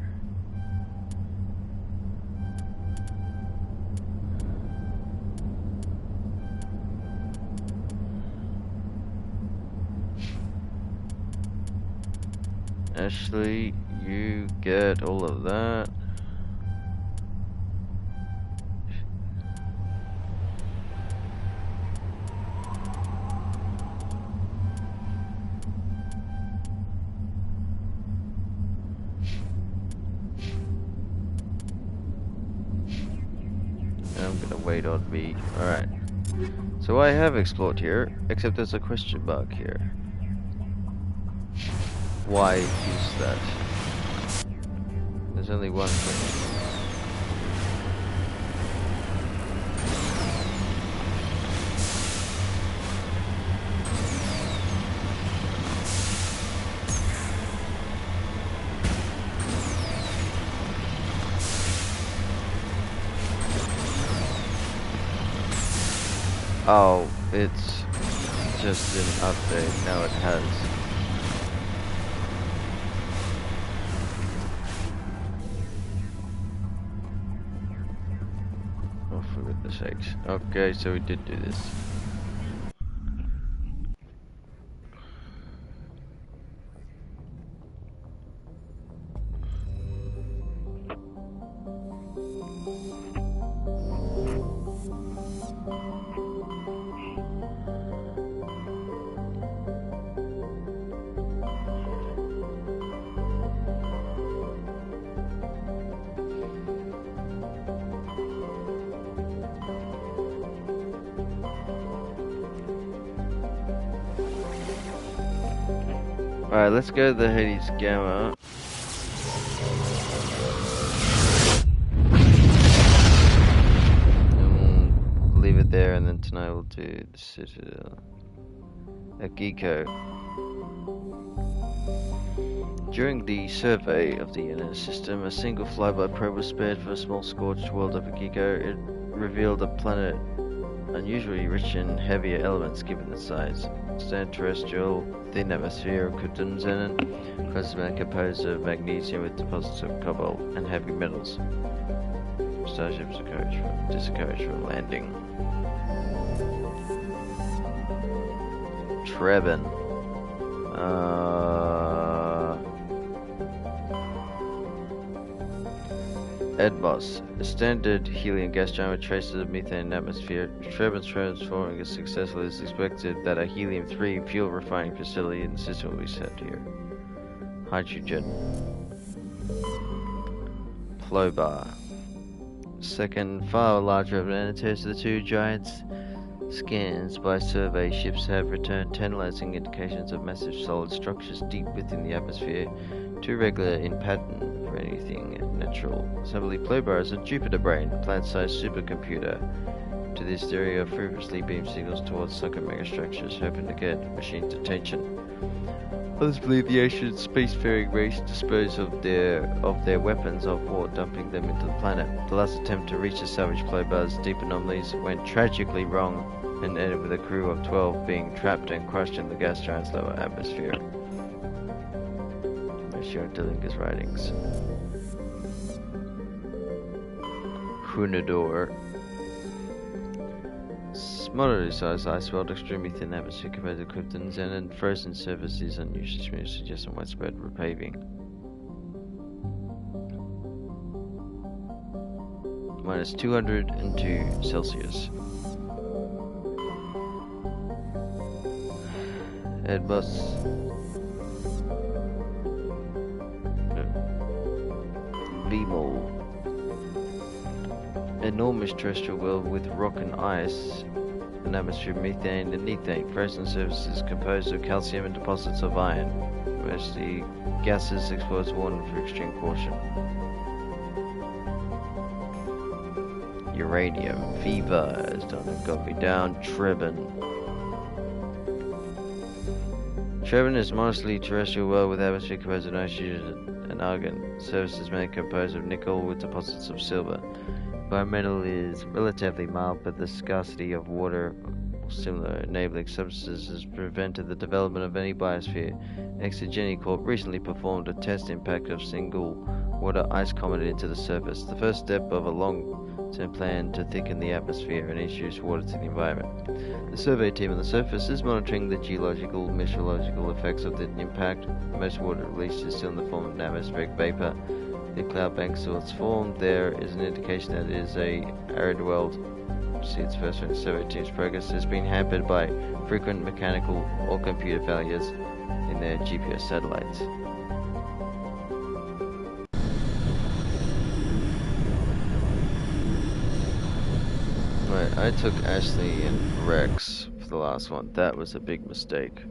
Speaker 1: Ashley, you get all of that. I'm gonna wait on me. Alright. So I have explored here, except there's a question mark here. Why is that? There's only one thing. Oh, it's just an update. Now it has. Oh, for goodness sakes. Okay, so we did do this. Alright, let's go to the Hades Gamma. And we'll leave it there, and then tonight we'll do the Citadel. Agiko. During the survey of the inner system, a single flyby probe was spared for a small scorched world of Agiko. It revealed a planet unusually rich in heavier elements given its size. Standard terrestrial, thin atmosphere of Kutunzanen, plasma composed of magnesium with deposits of cobalt and heavy metals. Starships discouraged from landing. Trebin. Edbos, a standard helium gas giant with traces of methane in atmosphere. Trebin's transforming is successful. It is expected that a helium-3 fuel refining facility in the system will be set here. Hydrogen. Plobar. Second, far larger of the two giants. Scans by survey ships have returned tantalizing indications of massive solid structures deep within the atmosphere, too regular in pattern for anything natural. Assembly Plobar is a Jupiter brain, plant-sized supercomputer. To this theory of fruitlessly beam signals towards sunken megastructures, hoping to get machine's attention. Others believe the ancient spacefaring race disposed of their weapons of war, dumping them into the planet. The last attempt to reach the salvage Plobar's deep anomalies went tragically wrong and ended with a crew of 12 being trapped and crushed in the gas giant's lower atmosphere. Monsieur Dillinger's writings. Hunador. Moderately sized ice world, extremely thin atmosphere compared to Equiptment, and frozen surface is unusually smooth, suggesting widespread repaving. Minus 202 Celsius. Airbus. VMOL. Enormous terrestrial world with rock and ice. An atmosphere of methane and ethane. Frozen surfaces composed of calcium and deposits of iron. Mostly gases exposed warned for extreme caution. Uranium. Fever has done and got me down. Trebin. Trebin is mostly terrestrial world with atmosphere composed of nitrogen and argon. Surfaces mainly composed of nickel with deposits of silver. Environmental is relatively mild, but the scarcity of water or similar enabling substances has prevented the development of any biosphere. Exogeny Corp recently performed a test impact of single water ice comet into the surface, the first step of a long-term plan to thicken the atmosphere and introduce water to the environment. The survey team on the surface is monitoring the geological, meteorological effects of the impact. Most water released is still in the form of atmospheric vapor. The cloud bank still its form. There is an indication that it is a arid world. See its first one. The survey team's progress has been hampered by frequent mechanical or computer failures in their GPS satellites. Right, I took Ashley and Rex for the last one. That was a big mistake.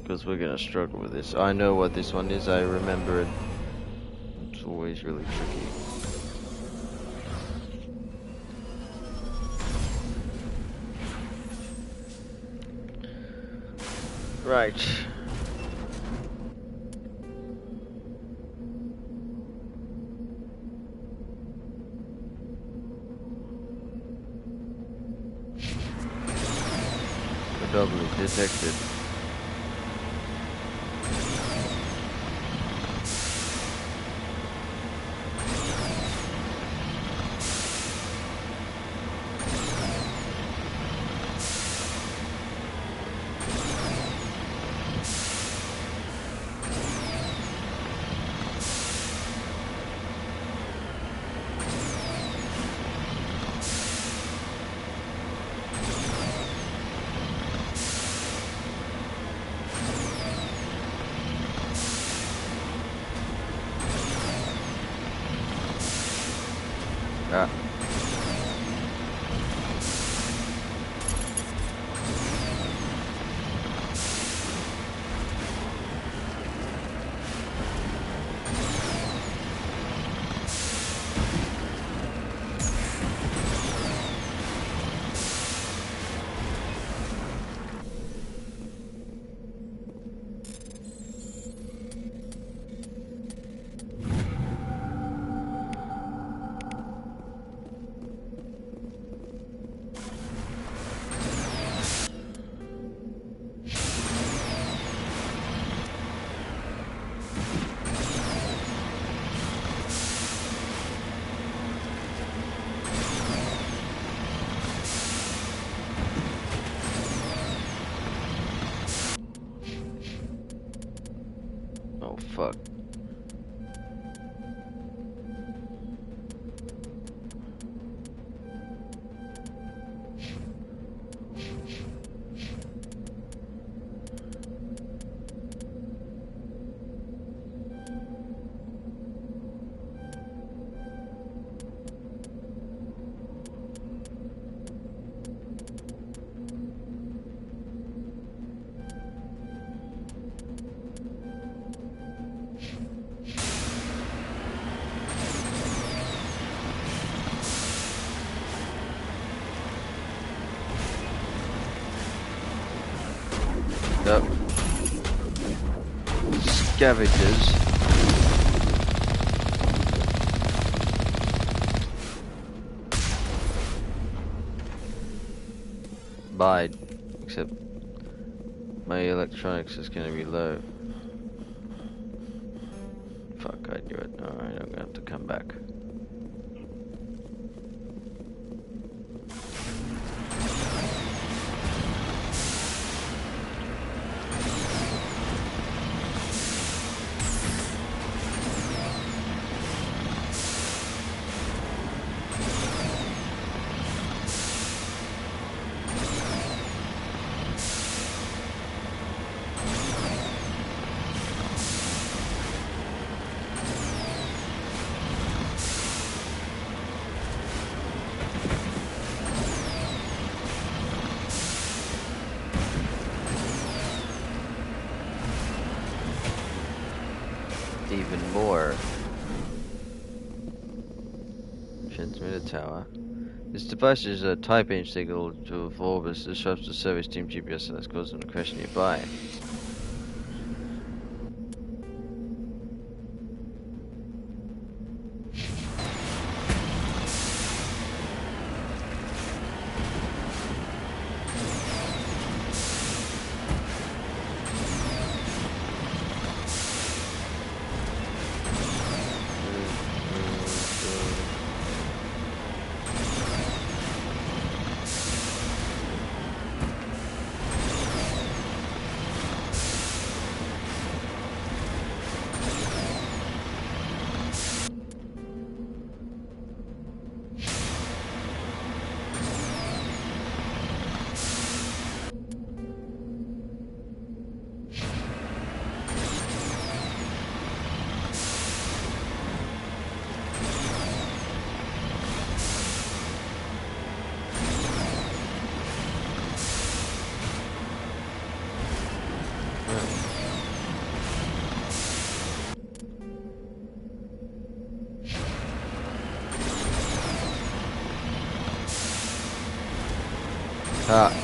Speaker 1: Because we're gonna struggle with this. I know what this one is, I remember it. It's always really tricky. Right. Doubly detected. Ah. Oh fuck. Nope. Scavengers. Bide. Except my electronics is gonna be low. Fuck, I knew it. Alright, I'm gonna have to come back. Even more. Transmitter tower. This device is a type H signal to Orbis disrupts the service team GPS and has caused them to crash nearby.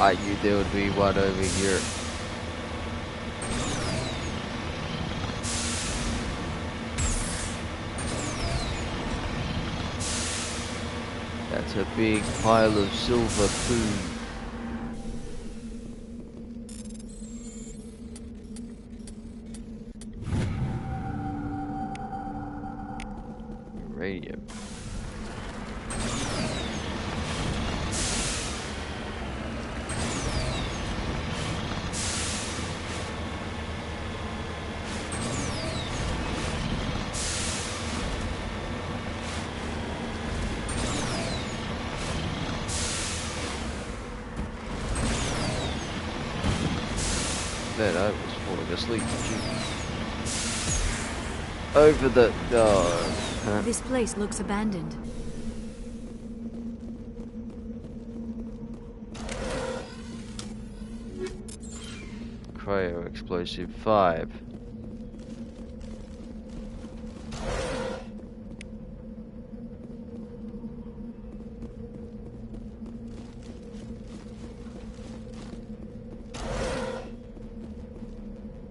Speaker 1: I knew there would be one over here. That's a big pile of silver poo. Uranium. Man, I was falling asleep. Over the... Oh.
Speaker 5: This place looks abandoned.
Speaker 1: Cryo explosive 5.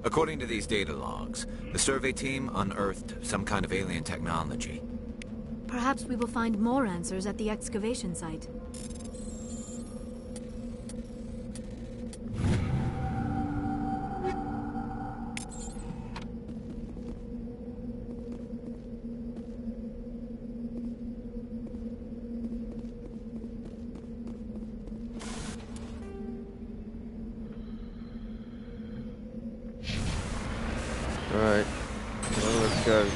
Speaker 6: According to these data logs, the survey team unearthed some kind of alien technology.
Speaker 5: Perhaps we will find more answers at the excavation site.
Speaker 1: Alright, well, let's go.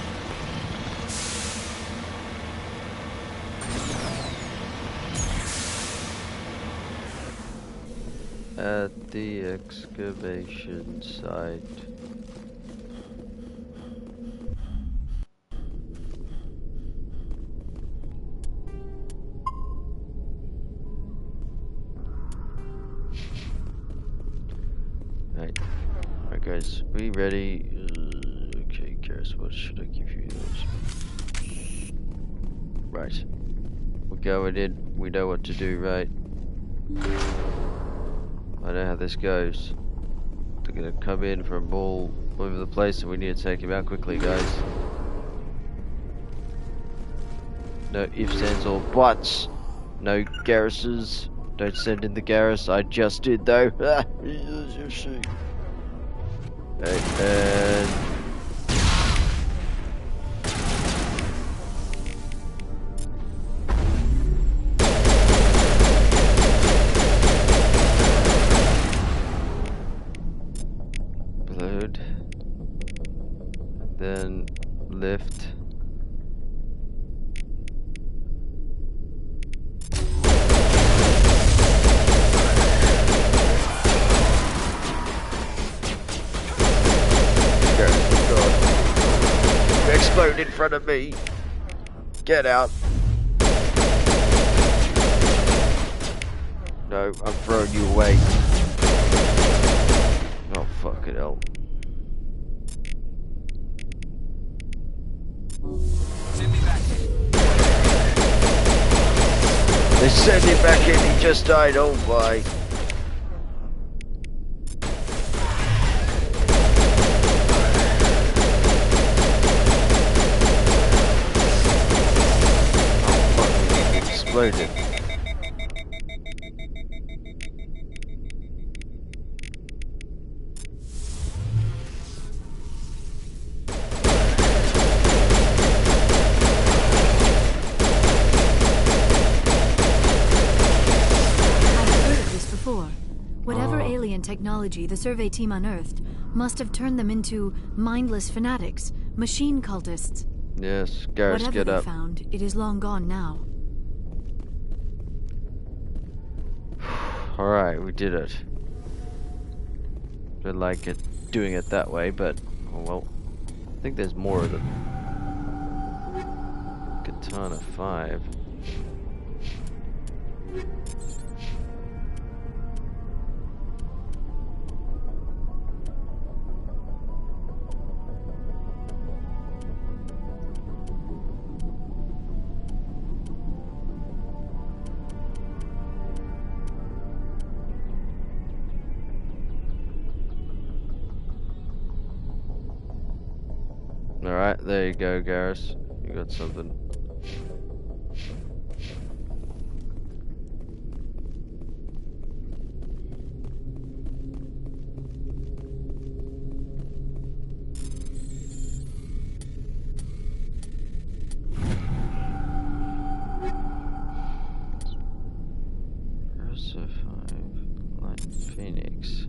Speaker 1: At the excavation site. Right. Alright guys, we ready? Okay, Karis, what should I give you those? Right. We're going in, we know what to do, right? I know how this goes. are gonna come in for a ball over the place, and we need to take him out quickly, guys. No ifs, ands, or buts. No garrises. Don't send in the garrus. I just did though. And load. And then lift. Explode in front of me. Get out. No, I'm throwing you away. Oh, fucking hell.
Speaker 3: Send me back in.
Speaker 1: They sent him back in, he just died. Oh my. Exploded.
Speaker 5: Whatever alien technology the survey team unearthed must have turned them into mindless fanatics, machine cultists.
Speaker 1: Yes, Garrus,
Speaker 5: Whatever
Speaker 1: get
Speaker 5: they
Speaker 1: up.
Speaker 5: found, it is long gone now.
Speaker 1: Alright, we did it. Don't like it doing it that way, but oh well. I think there's more of them. Katana 5. Alright, there you go, Garrus. You got something. Ursa 5, Light Phoenix.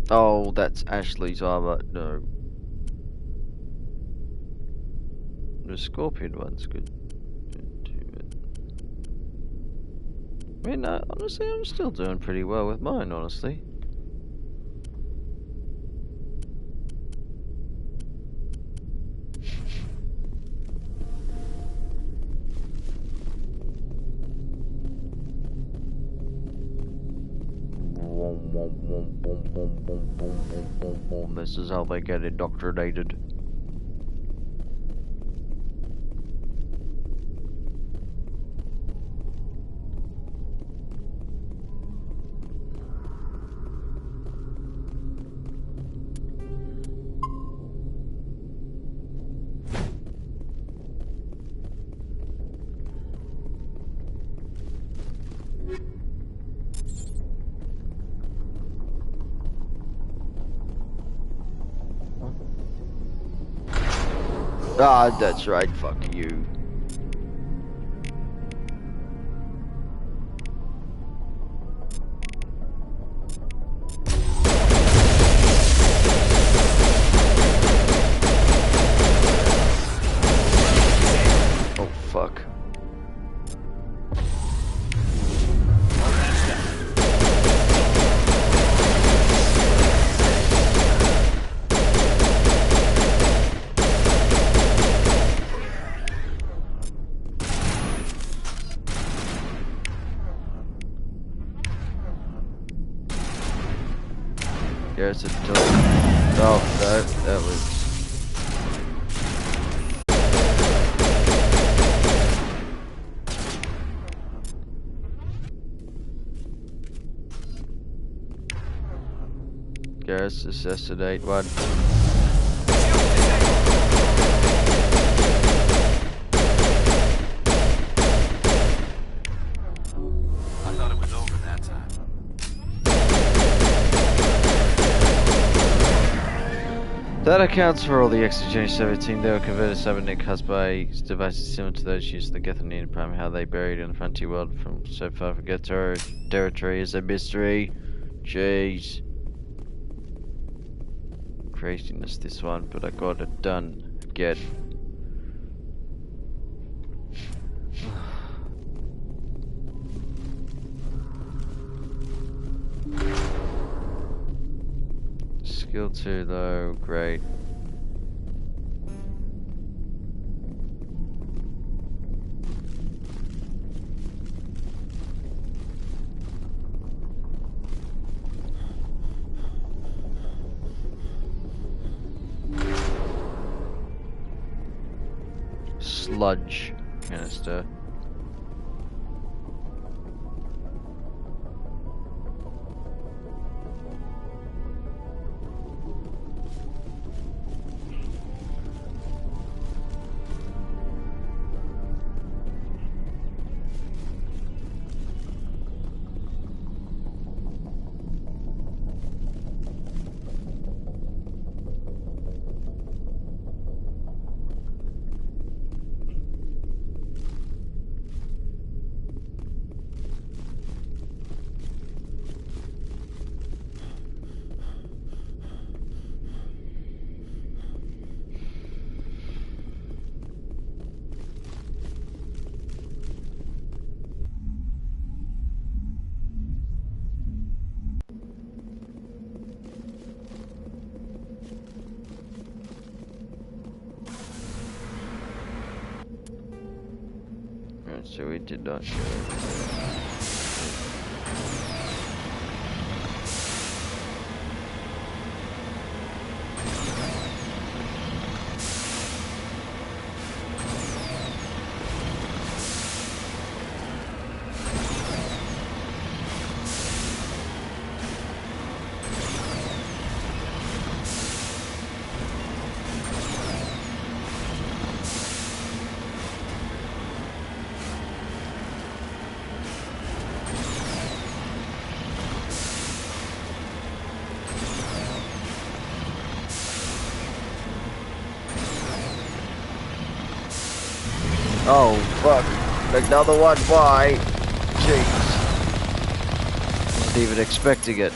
Speaker 1: Oh, that's Ashley's armor. No. The Scorpion one's good. I mean, honestly, I'm still doing pretty well with mine, honestly. This is how they get indoctrinated. Ah, that's right, fuck you. Oh, fuck. There's a door. Oh, that was... Let's assassinate one.
Speaker 3: I thought it was over that time.
Speaker 1: That accounts for all the extra 17. They were converted cybernetic cards by devices similar to those used in the Gethanian Prime. How they buried in the frontier world from so far from Ghetto territory is a mystery. Jeez. Craziness this one, but I got it done again. Skill 2 though, great. Sludge canister. So we did not show it. Oh, fuck. Another one, why? Jeez. Wasn't even expecting it.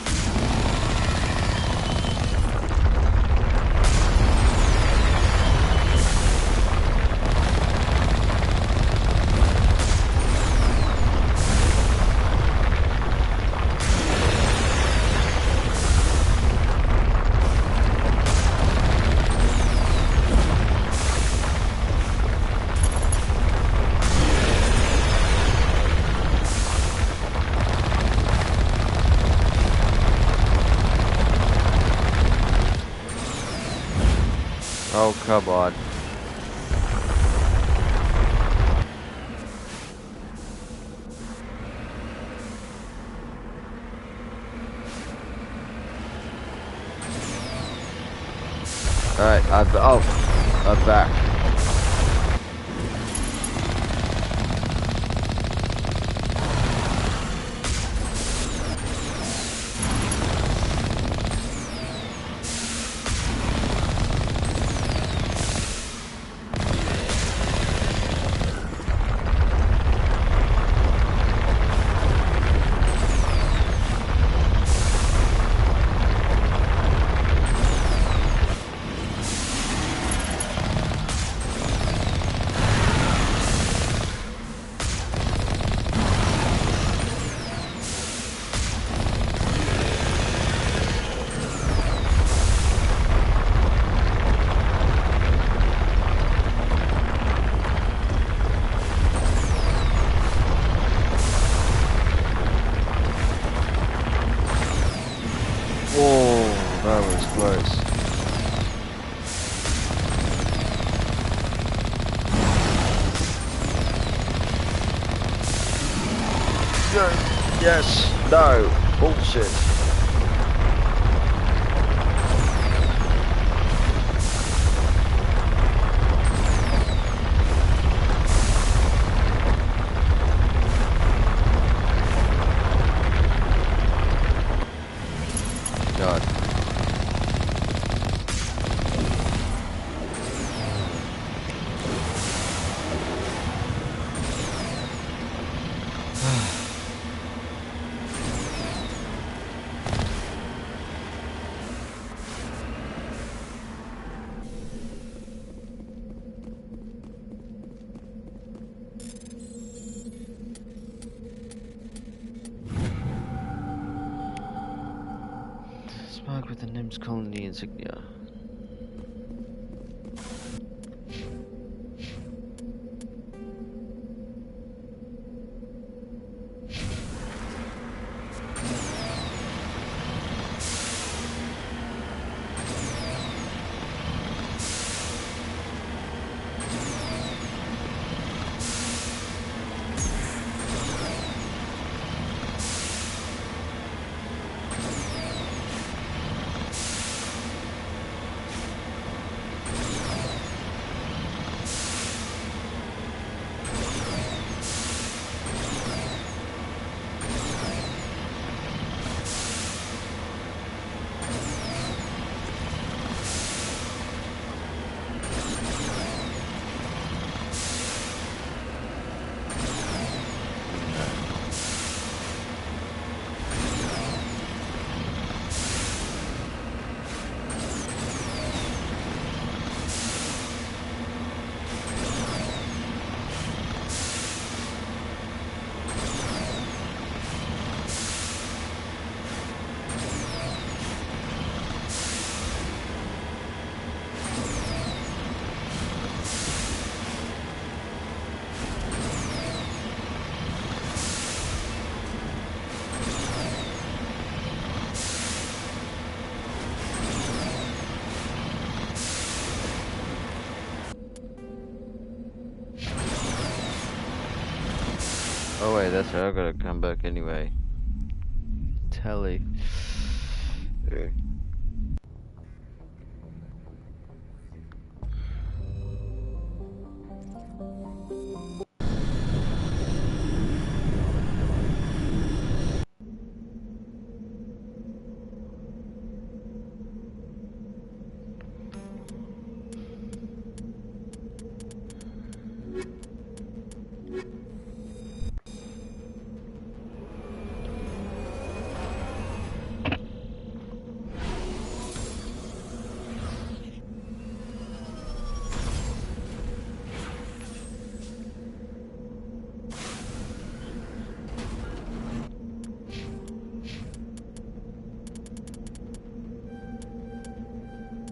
Speaker 1: Oh, come on. Alright, I'm back. Yes, no, bullshit. Systems colony insignia. Oh wait, that's right, I gotta come back anyway. Telly.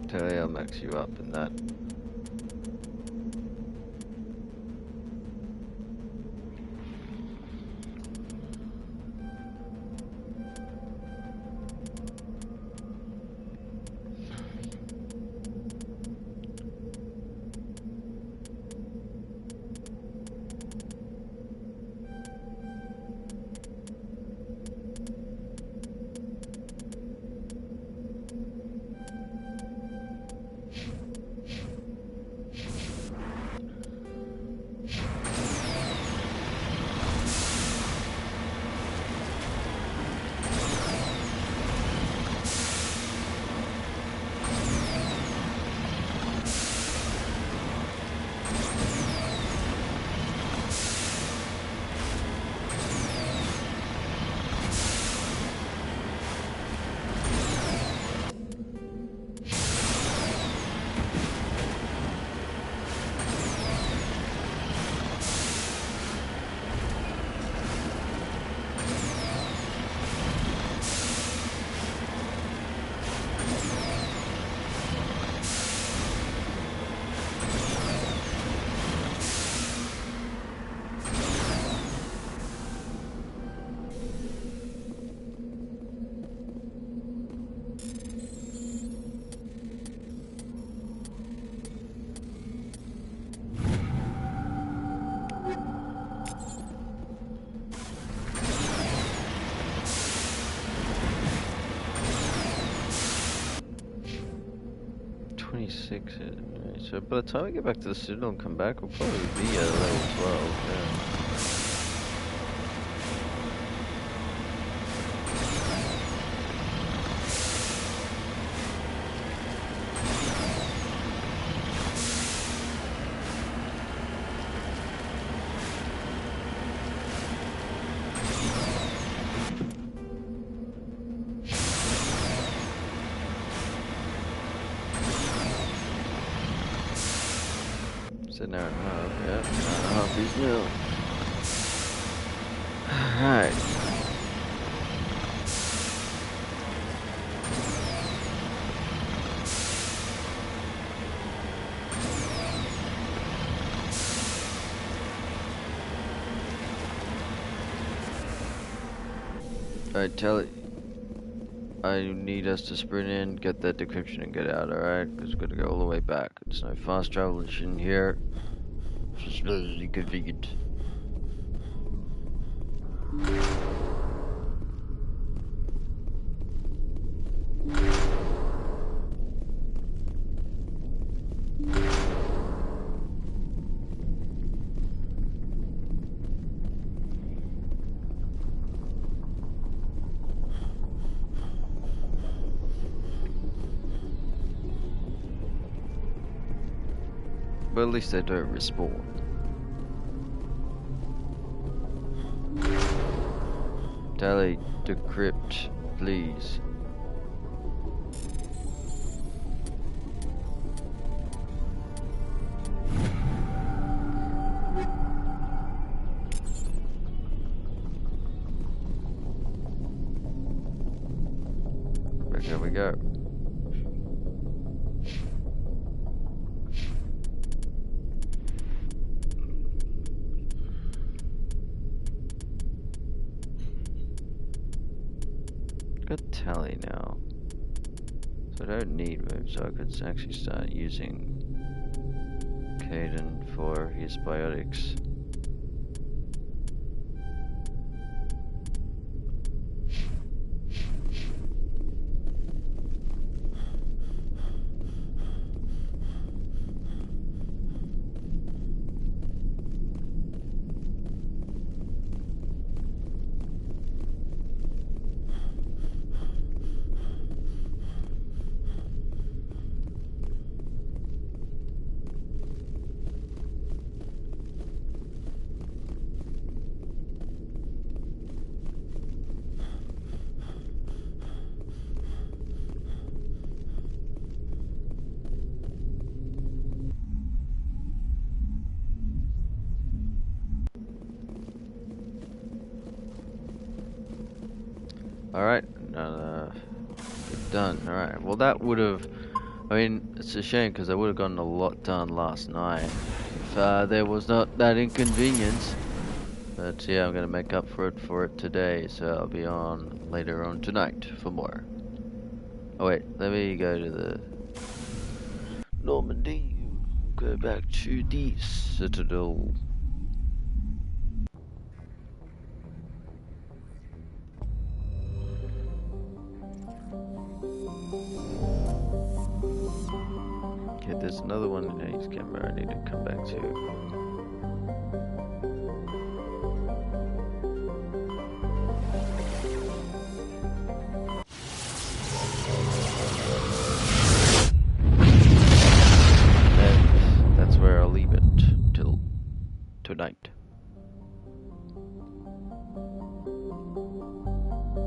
Speaker 1: Telly, I'll max you up in that. So by the time we get back to the Citadel and come back, we'll probably be at level 12, yeah. An hour and a half, yeah, an hour and a half is nil. Alright. Alright, tell it. I need us to sprint in, get that decryption, and get out, alright? Because we're gonna go all the way back. There's no fast travel in here. It's just really convenient. But at least they don't respawn. Tally, decrypt, please. Where can we go? Got tally now, so I don't need move, so I could actually start using Caden for his biotics. Alright, done. Alright, well that would have, I mean, it's a shame because I would have gotten a lot done last night if there was not that inconvenience. But yeah, I'm going to make up for it today, so I'll be on later on tonight for more. Oh wait, let me go to the Normandy, go back to the Citadel. Okay, there's another one in his camera I need to come back to. That's where I'll leave it till tonight.